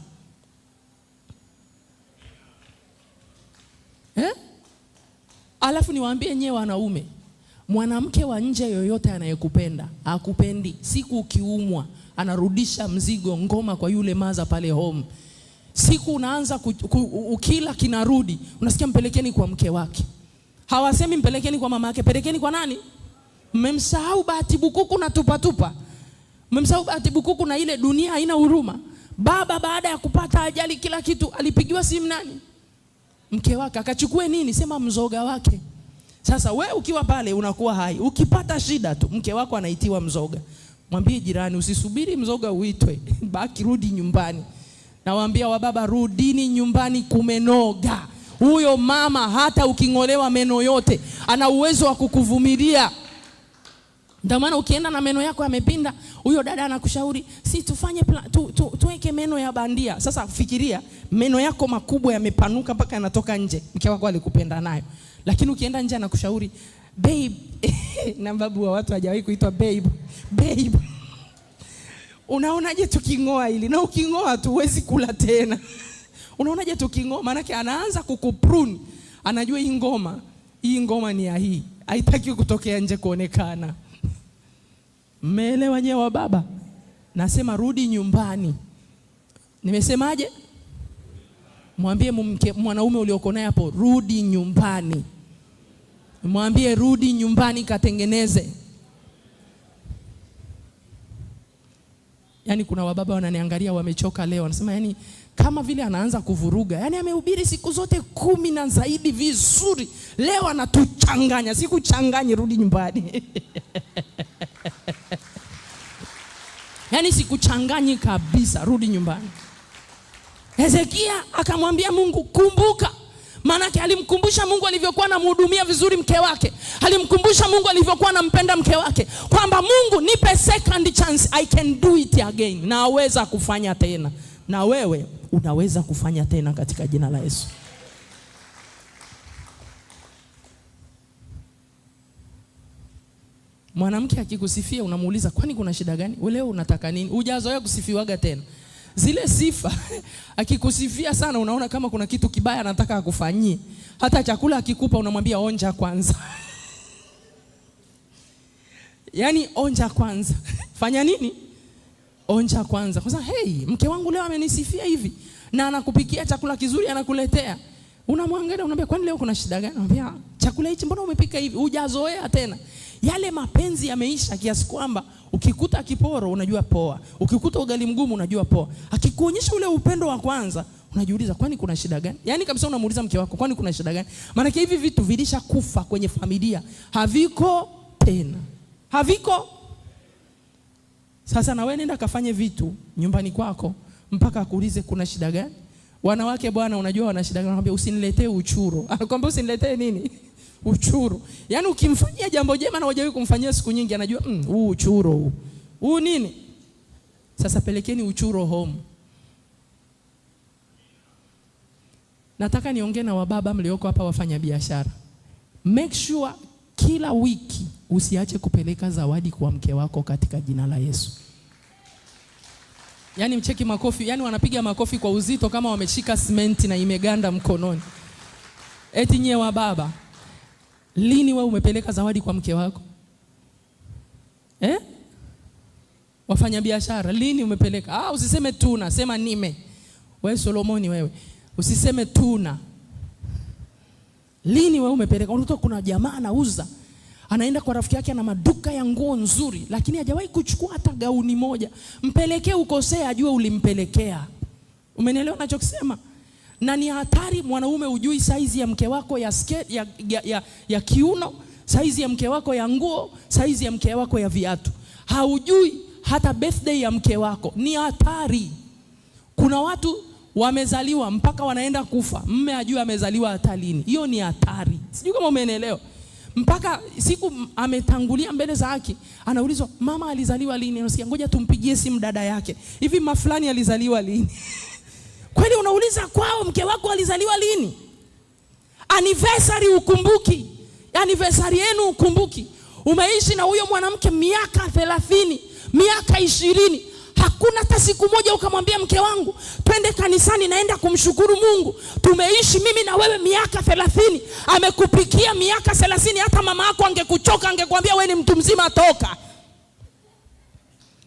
Alafu niwaambie nyewe wanaume, mwanamke wa nje yoyote anayekupenda, akupendi. Siku ukiumwa, anarudisha mzigo ngoma kwa yule maza pale home. Siku unaanza ukila kinarudi, unasikia mpelekeni kwa mke wake. Hawasemi mpelekeni kwa mama yake, pelekeni kwa nani? Mmemsahau Bahati Bukuku na tupa. Mmemsahau Bahati Bukuku na ile dunia haina huruma. Baba baada ya kupata ajali kila kitu, alipigiwa simu nani? Mke wake. Akachukue nini? Sema mzoga wake. Sasa we ukiwa pale unakuwa hai. Ukipata shida tu, mke wako anaitiwa mzoga. Mwambie jirani, usisubiri mzoga uitwe. Baki rudi nyumbani. Nawaambia wababa, rudini nyumbani, kumenoga. Huyo mama hata uking'olewa meno yote, ana uwezo wa kukuvumilia. Ndio maana ukienda na meno yako yamepinda, huyo dada anakushauri, si tufanye tuweke meno ya bandia. Sasa fikiria, meno yako makubwa yamepanuka mpaka yanatoka nje. Mke wako alikupenda nayo. Lakini ukienda nje anakushauri, babe. Na babu wa watu hajawahi kuitwa babe. Babe, unaonaje tuking'oa hili? Na uking'oa tu huwezi kula tena. Unaonaje tukingoma? Maana yake anaanza kukuprune. Anajua hii ngoma ni ya hii. Haitaki kutokea nje kuonekana. Mmeelewa nyewe wa baba? Nasema rudi nyumbani. Nimesemaje? Mwambie mwanaume ulioko naye hapo, rudi nyumbani. Mwambie rudi nyumbani katengeneze. Yaani kuna wababa wananiangalia wamechoka leo, wanasema yani kama vile anaanza kuvuruga. Yaani amehubiri siku zote 10 na zaidi vizuri, leo anatuchanganya. Sikuchanganyi, rudi nyumbani. Yaani sikuchanganyi kabisa, rudi nyumbani. Hezekia akamwambia Mungu, kumbuka. Maana alimkumbusha Mungu alivyokuwa anamhudumia vizuri mke wake. Alimkumbusha Mungu alivyokuwa anampenda mke wake, kwamba Mungu nipe second chance, I can do it again. Naweza kufanya tena. Na wewe unaweza kufanya tena katika jina la Yesu. Mwanamke akikusifia unamuuliza kwani kuna shida gani? Leo unataka nini? Hujazoea kusifiwaga tena. Zile sifa akikusifia sana unaona kama kuna kitu kibaya anataka akufanyie. Hata chakula akikupa unamwambia onja kwanza. Yaani onja kwanza. Fanya nini? Onja kwanza. Kwa sababu hey, mke wangu leo amenisifia hivi na anakupikia chakula kizuri anakuletea. Unamwangalia unamwambia kwani leo kuna shida gani? Anamwambia chakula hichi mbona umepika hivi? Hujazoea tena. Yale mapenzi yameisha kiasi kwamba ukikuta kiporo unajua poa. Ukikuta ugali mgumu unajua poa. Akikuonyesha ule upendo wa kwanza unajiuliza kwani kuna shida gani? Yaani kabisa unamuuliza mke wako kwani kuna shida gani? Maana hivi vitu vilisha kufa kwenye familia. Haviko tena. Haviko. Sasa na wewe nenda kafanye vitu nyumbani kwako mpaka akuulize kuna shida gani? Wanawake bwana unajua wana shida gani? Anamwambia usiniletee uchuro. Anakuambia usiniletee nini? Uchuro. Yaani ukimfanyia jambo jema na hujawahi kumfanyia siku nyingi anajua huu uchuro huu. Huu nini? Sasa pelekeni uchuro home. Nataka niongee na wababa mlioko hapa wafanya biashara. Make sure kila wiki usiache kupeleka zawadi kwa mke wako katika jina la Yesu. Yaani mcheki makofi, yaani wanapiga makofi kwa uzito kama wameshika simenti na imeganda mkononi. Eti nyewe wababa, lini wewe umepeleka zawadi kwa mke wako? Wafanya biashara, lini umepeleka? Usiseme tuna, sema nime. Wewe Solomoni wewe, usiseme tuna. Lini wewe umepeleka? Unakuta kuna jamaa anauza, anaenda kwa rafiki yake na maduka ya nguo nzuri, lakini hajawahi kuchukua hata gauni moja. Mpelekee ukosea, ajue ulimpelekea. Umenielewa ninachokisema? Na ni hatari mwanaume ujui saizi ya mke wako ya skirt ya kiuno, saizi ya mke wako ya nguo, saizi ya mke wako ya viatu. Haujui hata birthday ya mke wako. Ni hatari. Kuna watu wamezaliwa mpaka wanaenda kufa, mume ajue amezaliwa hata lini. Hiyo ni hatari. Sijui kama umeelewa. Mpaka siku ametangulia mbele za haki, anaulizwa mama alizaliwa lini? Unasikia ngoja tumpigie simu dada yake. Hivi mafulani alizaliwa lini? Kweli unauliza kwao mke wako alizaliwa lini? Anniversary ukumbuki. Anniversary yenu ukumbuki. Umeishi na huyo mwanamke miaka 30, miaka 20. Hakuna hata siku moja ukamwambia mke wangu twende kanisani naenda kumshukuru Mungu. Tumeishi mimi na wewe miaka 30. Amekupikia miaka 30, hata mama yako angekuchoka angekwambia wewe ni mtu mzima toka.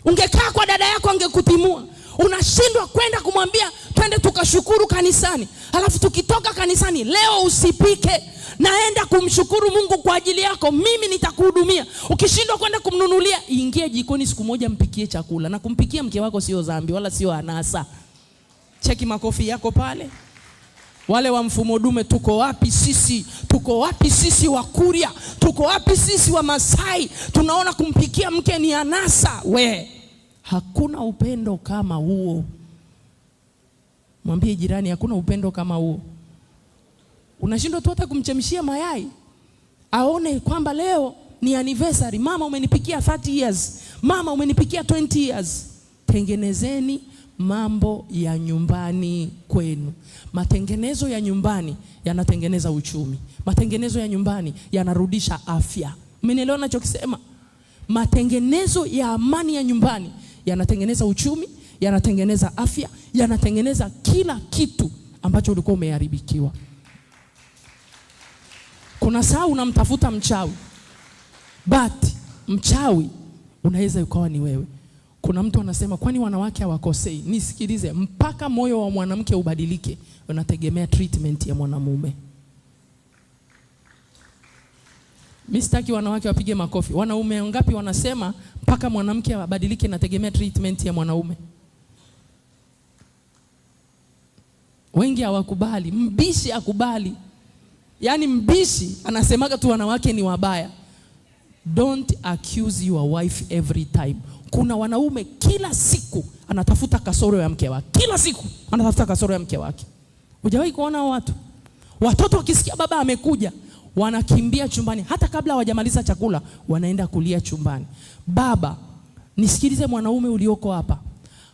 Ungekaa kwa dada yako angekutimua. Unashindwa kwenda kumwambia twende tukashukuru kanisani. Halafu tukitoka kanisani leo usipike, naenda kumshukuru Mungu kwa ajili yako, mimi nitakuhudumia. Ukishindwa kwenda kumnunulia, ingie jikoni siku moja mpikie chakula. Na kumpikia mke wako sio dhambi wala sio anasa. Cheki makofi yako pale. Wale wa mfumo dume, tuko wapi sisi? Tuko wapi sisi wa Kuria? Tuko wapi sisi wa Masai? Tunaona kumpikia mke ni anasa. Hakuna upendo kama huo. Mwambie jirani hakuna upendo kama huo. Unashindwa tu hata kumchemshia mayai aone kwamba leo ni anniversary. Mama umenipikia 30 years. Mama umenipikia 20 years. Tengenezeni mambo ya nyumbani kwenu. Matengenezo ya nyumbani yanatengeneza uchumi. Matengenezo ya nyumbani yanarudisha afya. Umenielewa ninachokisema? Matengenezo ya amani ya nyumbani yanatengeneza uchumi, yanatengeneza afya, yanatengeneza kila kitu ambacho ulikuwa umeharibikiwa. Kuna saa unamtafuta mchawi, but mchawi unaweza ukawa ni wewe. Kuna mtu anasema kwani wanawake hawakosei? Nisikilize, mpaka moyo wa mwanamke ubadilike unategemea treatment ya mwanamume. Mimi sitaki wanawake wapige makofi. Wanaume ngapi wanasema mpaka mwanamke abadilike inategemea treatment ya mwanaume? Wengi hawakubali. Mbishi akubali. Yaani mbishi anasemaga tu wanawake ni wabaya. Don't accuse your wife every time. Kuna wanaume kila siku anatafuta kasoro ya mke wake. Kila siku anatafuta kasoro ya mke wake. Hujawahi kuona watu? Watoto wakisikia baba amekuja, wanakimbia chumbani. Hata kabla hawajamaliza chakula, wanaenda kulia chumbani. Baba, nisikilize mwanaume ulioko hapa.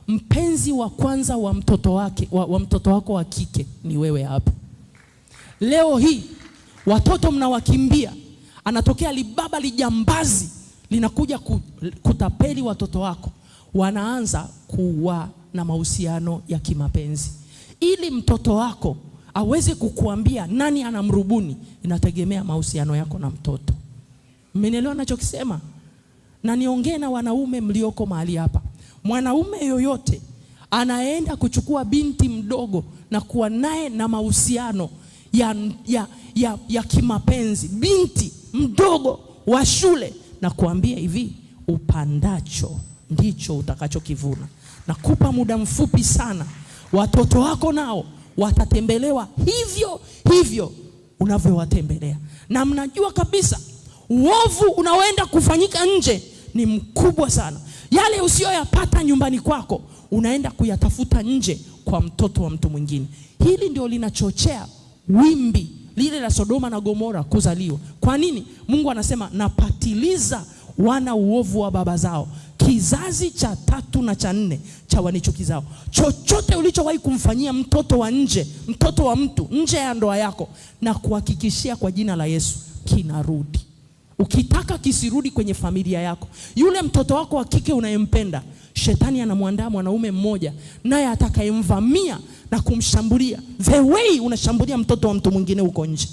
Mpenzi wa kwanza wa mtoto wake, wa mtoto wako wa kike ni wewe hapa. Leo hii watoto mnawakimbia, anatokea libaba lijambazi linakuja kutapeli watoto wako, wanaanza kuwa na mahusiano ya kimapenzi. Ili mtoto wako aweze kukuambia nani anamrubuni, inategemea mahusiano yako na mtoto. Mmenielewa ninachokisema? Na niongee na wanaume mlioko mahali hapa. Mwanaume yoyote anaenda kuchukua binti mdogo na kuwa naye na mahusiano ya kimapenzi, binti mdogo wa shule, na kuambia hivi, upandacho ndicho utakachokivuna. Nakupa muda mfupi sana, watoto wako nao watatembelewa hivyo hivyo unavyowatembelea. Na mnajua kabisa uovu unaoenda kufanyika nje ni mkubwa sana. Yale usiyoyapata nyumbani kwako unaenda kuyatafuta nje kwa mtoto wa mtu mwingine. Hili ndio linachochea wimbi lile la Sodoma na Gomora kuzaliwa. Kwa nini? Mungu anasema napatiliza wana uovu wa baba zao, kizazi cha 3 na cha 4 cha wanichukizao. Chochote ulichowahi kumfanyia mtoto wa nje, mtoto wa mtu nje ya ndoa yako, na kuhakikishia kwa jina la Yesu kinarudi. Ukitaka kisirudi kwenye familia yako, yule mtoto wako wa kike unayempenda, shetani anamwandaa mwanaume mmoja naye atakayemvamia na kumshambulia the way unashambulia mtoto wa mtu mwingine uko nje.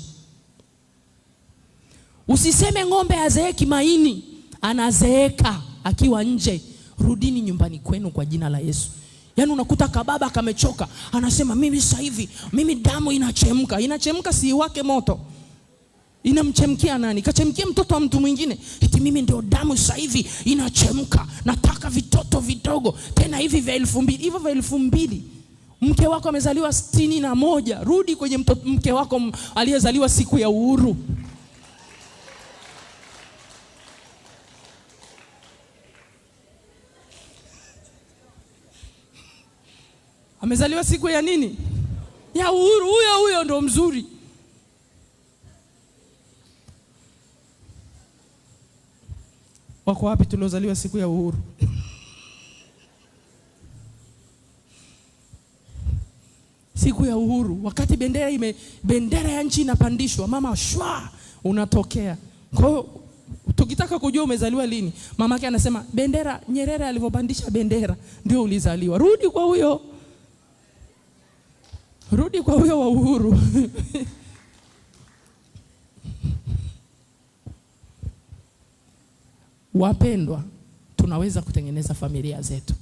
Usiseme ng'ombe hazeeki maini, anazeeka akiwa nje. Rudini nyumbani kwenu kwa jina la Yesu. Yaani unakuta kababa kamechoka, anasema mimi sasa hivi, mimi damu inachemka. Inachemka si wake moto. Inamchemkia nani? Kachemkia mtoto wa mtu mwingine. Eti mimi ndio damu sasa hivi inachemka. Nataka vitoto vidogo. Tena hivi vya 2000. Hivyo vya 2000. Mke wako amezaliwa 61. Rudi kwenye mke wako aliyezaliwa siku ya uhuru. Amezaliwa siku ya nini? Ya uhuru. Huyo ndo mzuri. Wako wapi tuliozaliwa siku ya uhuru? Siku ya uhuru, wakati bendera ya nchi inapandishwa, mama shwa unatokea. Kwa hiyo tukitaka kujua umezaliwa lini, mamake anasema bendera, Nyerere alivyopandisha bendera ndio ulizaliwa. Rudi kwa huyo. Rudi kwa huyo wa uhuru. Wapendwa, tunaweza kutengeneza familia zetu.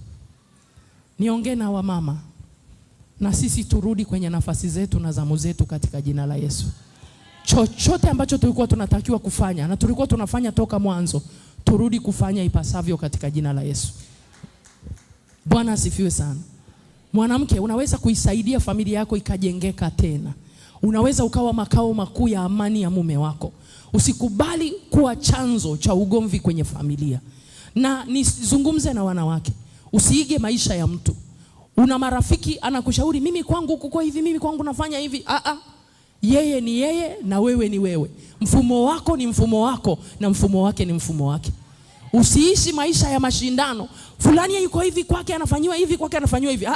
Niongee na wamama, na sisi turudi kwenye nafasi zetu na zamu zetu katika jina la Yesu. Chochote ambacho tulikuwa tunatakiwa kufanya na tulikuwa tunafanya toka mwanzo, turudi kufanya ipasavyo katika jina la Yesu. Bwana asifiwe sana. Mwanamke, unaweza kuisaidia familia yako ikajengeka tena. Unaweza ukawa makao makuu ya amani ya mume wako. Usikubali kuwa chanzo cha ugomvi kwenye familia. Na nizungumze na wanawake, usiige maisha ya mtu. Una marafiki anakushauri mimi kwangu kuko hivi, mimi kwangu nafanya hivi. Yeye ni yeye na wewe ni wewe. Mfumo wako ni mfumo wako na mfumo wake ni mfumo wake. Usiishi maisha ya mashindano. Fulani yuko hivi kwake anafanywa hivi, kwake anafanywa hivi.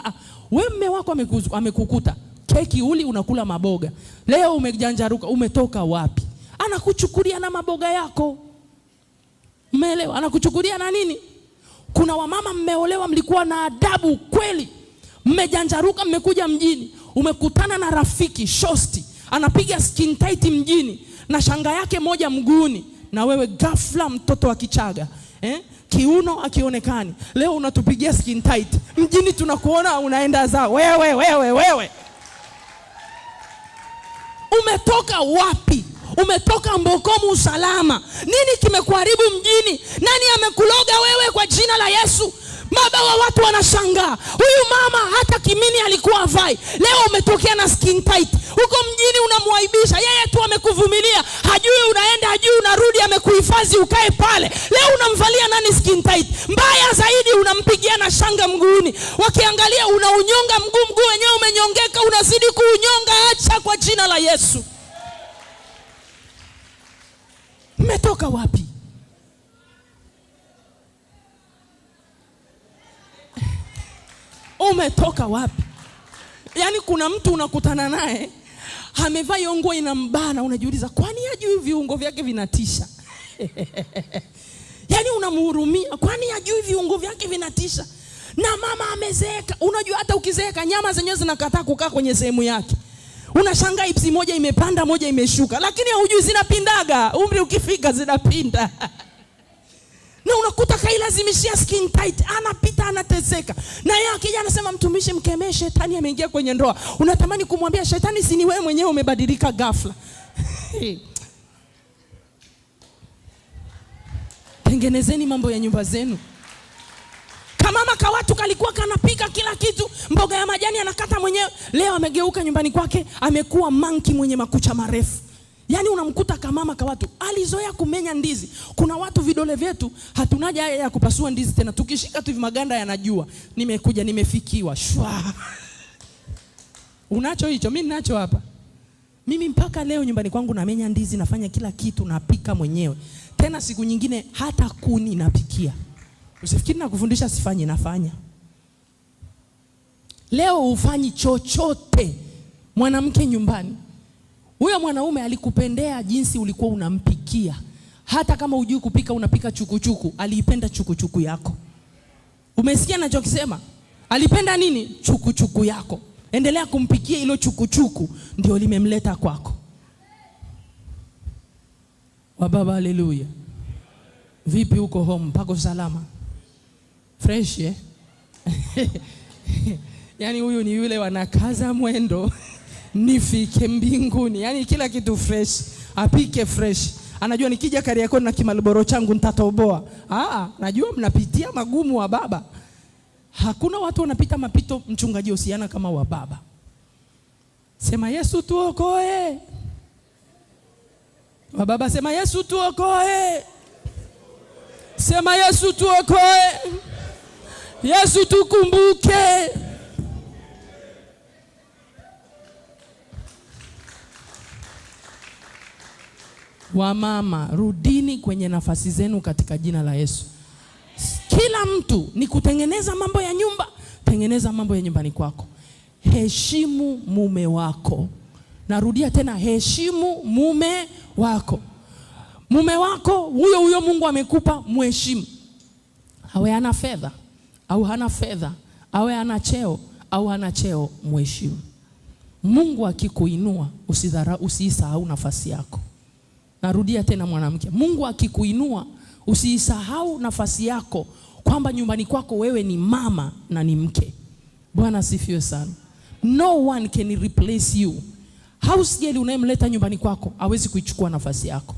Wewe mume wako amekukuta keki uli unakula maboga. Leo umejanjaruka, umetoka wapi? Anakuchukulia na maboga yako. Umeelewa? Anakuchukulia na nini? Kuna wamama mmeolewa mlikuwa na adabu kweli. Mmejanjaruka mmekuja mjini. Umekutana na rafiki shosti, anapiga skin tight mjini na shanga yake moja mguuni, na wewe ghafla mtoto wa Kichaga, kiuno akionekani. Leo unatupigia skin tight mjini, tunakuona unaenda zao. Wewe umetoka wapi? Umetoka Mbokomu usalama. Nini kimekuharibu mjini? Nani amekuloga wewe kwa jina la Yesu? Baba wa watu wanashangaa. Huyu mama hata kimini alikuwa avai. Leo umetokea na skin tight. Huko mjini unamwaibisha. Yeye tu amekuvumilia. Hajui unaenda, hajui unarudi, amekuhifadhi ukae pale. Leo unamvalia nani skin tight? Mbaya zaidi unampigia na shanga mguuni. Wakiangalia unaunyonga mguu wenyewe umenyongeka, unazidi kuunyonga. Acha kwa jina la Yesu. Umetoka wapi? Umetoka wapi? Yaani kuna mtu unakutana naye amevaa hiyo nguo inambana, unajiuliza kwani hajui viungo vyake vinatisha? Yaani unamhurumia, kwani hajui viungo vyake vinatisha? Na mama amezeeka. Unajua hata ukizeeka nyama zenyewe zinakataa kukaa kwenye sehemu yake. Unashangaa ipsi moja imepanda, moja imeshuka, lakini hujui zinapindaga. Umri ukifika zinapinda. Na unakuta kailazimishia skin tight, anapita anateseka. Na yeye akija anasema mtumishi mkemee shetani ameingia kwenye ndoa. Unatamani kumwambia shetani, si ni wewe mwenyewe umebadilika ghafla. Tengenezeni mambo ya nyumba zenu. Kamama ka watu kalikuwa kanapika kila kitu, mboga ya majani anakata mwenyewe. Leo amegeuka nyumbani kwake, amekuwa monkey mwenye makucha marefu. Yaani unamkuta kamama ka watu alizoea kumenya ndizi. Kuna watu vidole vyetu hatunaja haya ya kupasua ndizi tena. Tukishika tu maganda yanajua. Nimekuja, nimefikiwa. Shwa. Unacho hicho? Mimi ninacho hapa. Mimi mpaka leo nyumbani kwangu namenya ndizi, nafanya kila kitu, napika mwenyewe. Tena siku nyingine hata kuni napikia. Usifikiri na kufundisha sifanye, nafanya. Leo ufanyi chochote mwanamke nyumbani. Huyo mwanaume alikupendea jinsi ulikuwa unampikia. Hata kama hujui kupika, unapika chukuchuku, aliipenda chukuchuku yako. Umesikia ninachokisema? Alipenda nini? Chukuchuku yako. Endelea kumpikia hilo chukuchuku, ndio limemleta kwako. Wababa, haleluya. Vipi huko home? Pako salama? Fresh Yaani huyu ni yule wanakaza mwendo nifike mbinguni. Yaani kila kitu fresh, apike fresh. Anajua nikija Kariakoo na kimalboro changu nitatoboa. Najua mnapitia magumu wa baba. Hakuna watu wanapita mapito mchungaji usiana kama wa baba. Sema Yesu tuokoe. Wa baba sema Yesu tuokoe. Sema Yesu tuokoe. Yesu tukumbuke. Wamama, rudini kwenye nafasi zenu katika jina la Yesu. Kila mtu ni kutengeneza mambo ya nyumba, tengeneza mambo ya nyumbani kwako. Heshimu mume wako. Narudia tena, heshimu mume wako. Mume wako huyo Mungu amekupa, mheshimu. Awe ana fedha au hana fedha, awe ana cheo au hana cheo, mheshimu. Mungu akikuinua usidharau, usisahau nafasi yako. Narudia tena mwanamke, Mungu akikuinua usisahau nafasi yako, kwamba nyumbani kwako wewe ni mama na ni mke. Bwana asifiwe sana. No one can replace you. House girl unayemleta nyumbani kwako hawezi kuichukua nafasi yako.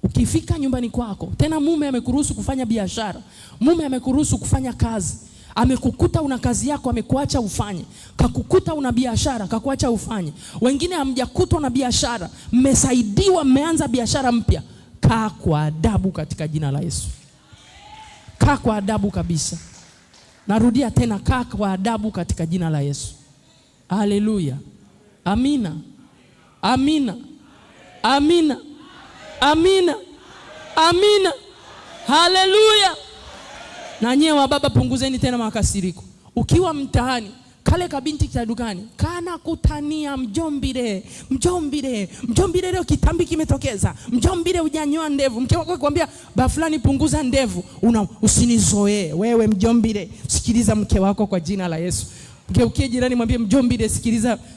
Ukifika nyumbani kwako, tena mume amekuruhusu kufanya biashara, mume amekuruhusu kufanya kazi, amekukuta una kazi yako, amekuacha ufanye. Kakukuta una biashara, kakuacha ufanye. Wengine hamjakutwa na biashara, mmesaidiwa, mmeanza biashara mpya. Kaa kwa adabu katika jina la Yesu. Kaa kwa adabu kabisa. Narudia tena, kaa kwa adabu katika jina la Yesu. Haleluya. Amina. Amina. Amina. Amina. Amina. Haleluya. Na nyewe baba, punguzeni tena makasiriko. Ukiwa mtaani, kale kabinti cha dukani kana kutania mjombire leo kitambi kimetokeza, mjombire hujanyoa ndevu. Mke wako akwambia ba fulani punguza ndevu, usinizoee wewe mjombire. Sikiliza mke wako kwa jina la Yesu. Mgeukie jirani mwambie Mjombile,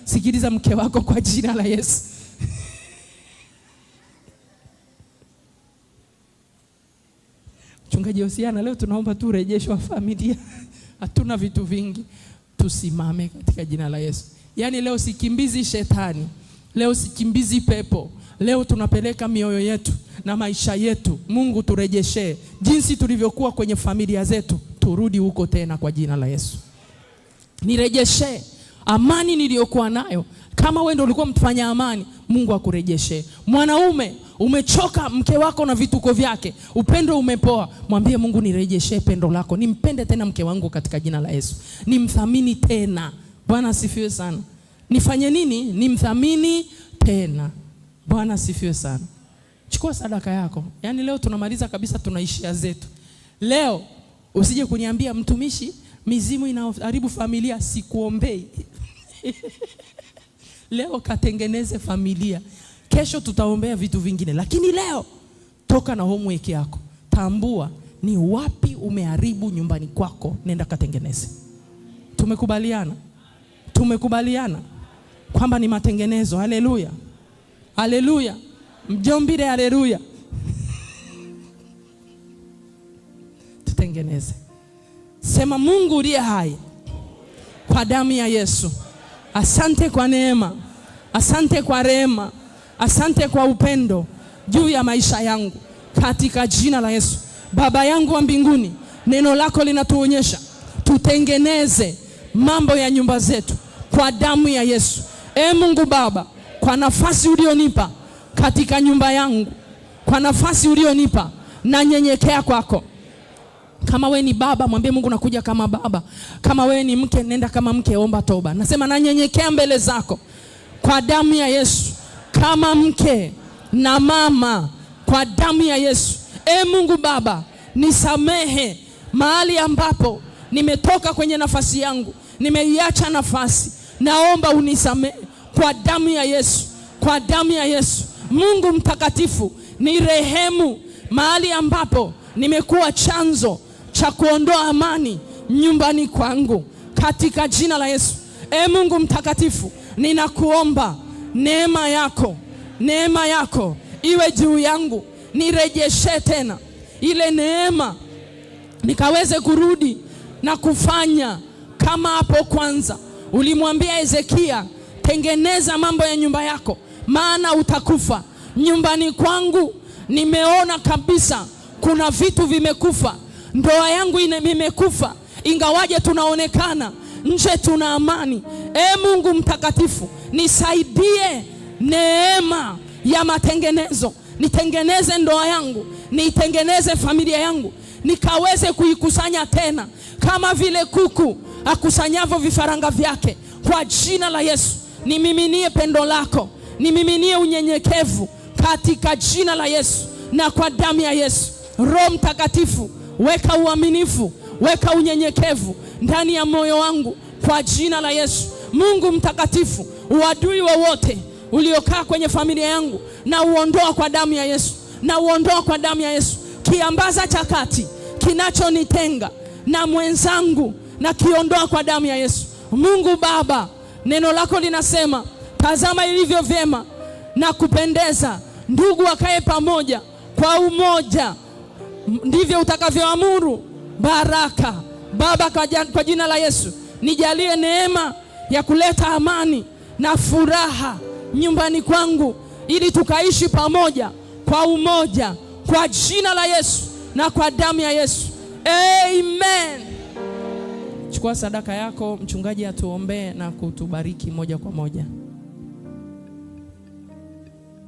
sikiliza mke wako kwa jina la Yesu. Mchungaji Hosiana, leo tunaomba tu rejesho wa familia. Hatuna vitu vingi. Tusimame katika jina la Yesu. Yaani leo sikimbizi shetani. Leo sikimbizi pepo. Leo tunapeleka mioyo yetu na maisha yetu. Mungu turejeshe jinsi tulivyokuwa kwenye familia zetu. Turudi huko tena kwa jina la Yesu. Nirejeshe amani niliyokuwa nayo. Kama wewe ndio ulikuwa mtufanya amani, Mungu akurejeshe. Mwanaume, umechoka mke wako na vituko vyake, upendo umepoa, mwambie Mungu nirejeshe pendo lako. Nimpende tena mke wangu katika jina la Yesu. Nimthamini tena. Bwana asifiwe sana. Nifanye nini? Nimthamini tena. Bwana asifiwe sana. Chukua sadaka yako. Yaani leo tunamaliza kabisa, tunaishia zetu. Leo usije kuniambia mtumishi, mizimu inaharibu familia. Sikuombei. Leo katengeneze familia. Kesho tutaombea vitu vingine. Lakini leo toka na homework yako. Tambua ni wapi umeharibu nyumbani kwako, nenda katengeneze. Tumekubaliana? Tumekubaliana kwamba ni matengenezo. Haleluya. Haleluya. Mjombile, haleluya. Tutengeneze. Sema Mungu uliye hai, kwa damu ya Yesu, asante kwa neema, asante kwa rehema, asante kwa upendo juu ya maisha yangu katika jina la Yesu. Baba yangu wa mbinguni, neno lako linatuonyesha tutengeneze mambo ya nyumba zetu kwa damu ya Yesu. Mungu Baba, kwa nafasi ulionipa katika nyumba yangu, kwa nafasi ulionipa, na nyenyekea kwako. Kama we ni baba, mwambie Mungu nakuja kama baba. Kama we ni mke, nenda kama mke, omba toba. Nasema na nyenyekea mbele zako kwa damu ya Yesu. Kama mke na mama, kwa damu ya Yesu. Mungu Baba, nisamehe mahali ambapo nimetoka kwenye nafasi yangu, nimeiacha nafasi. Naomba unisamehe kwa damu ya Yesu, kwa damu ya Yesu. Mungu mtakatifu, ni rehemu mahali ambapo nimekuwa chanzo cha kuondoa amani nyumbani kwangu katika jina la Yesu. Mungu mtakatifu, ninakuomba neema yako iwe juu yangu. Nirejeshe tena ile neema, nikaweze kurudi na kufanya kama hapo kwanza. Ulimwambia Hezekia, tengeneza mambo ya nyumba yako, maana utakufa. Nyumbani kwangu nimeona kabisa kuna vitu vimekufa. Ndoa yangu imekufa, ingawaje tunaonekana nje tuna amani. Mungu mtakatifu, nisaidie neema ya matengenezo. Nitengeneze ndoa yangu, nitengeneze familia yangu, nikaweze kuikusanya tena kama vile kuku akusanyavyo vifaranga vyake. Kwa jina la Yesu, nimiminie pendo lako, nimiminie unyenyekevu katika jina la Yesu na kwa damu ya Yesu. Roho Mtakatifu, weka uaminifu, weka unyenyekevu ndani ya moyo wangu kwa jina la Yesu. Mungu mtakatifu, uadui wowote uliokaa kwenye familia yangu na uondoa kwa damu ya Yesu, na uondoa kwa damu ya Yesu. Kiambaza cha kati kinachonitenga na mwenzangu na kiondoa kwa damu ya Yesu. Mungu Baba, neno lako linasema, tazama ilivyo vyema na kupendeza ndugu wakae pamoja kwa umoja, ndivyo utakavyoamuru baraka. Baba, kwa jina la Yesu, nijalie neema ya kuleta amani na furaha nyumbani kwangu, ili tukaishi pamoja kwa umoja, kwa jina la Yesu na kwa damu ya Yesu. Amen. Chukua sadaka yako, mchungaji atuombee na kutubariki moja kwa moja.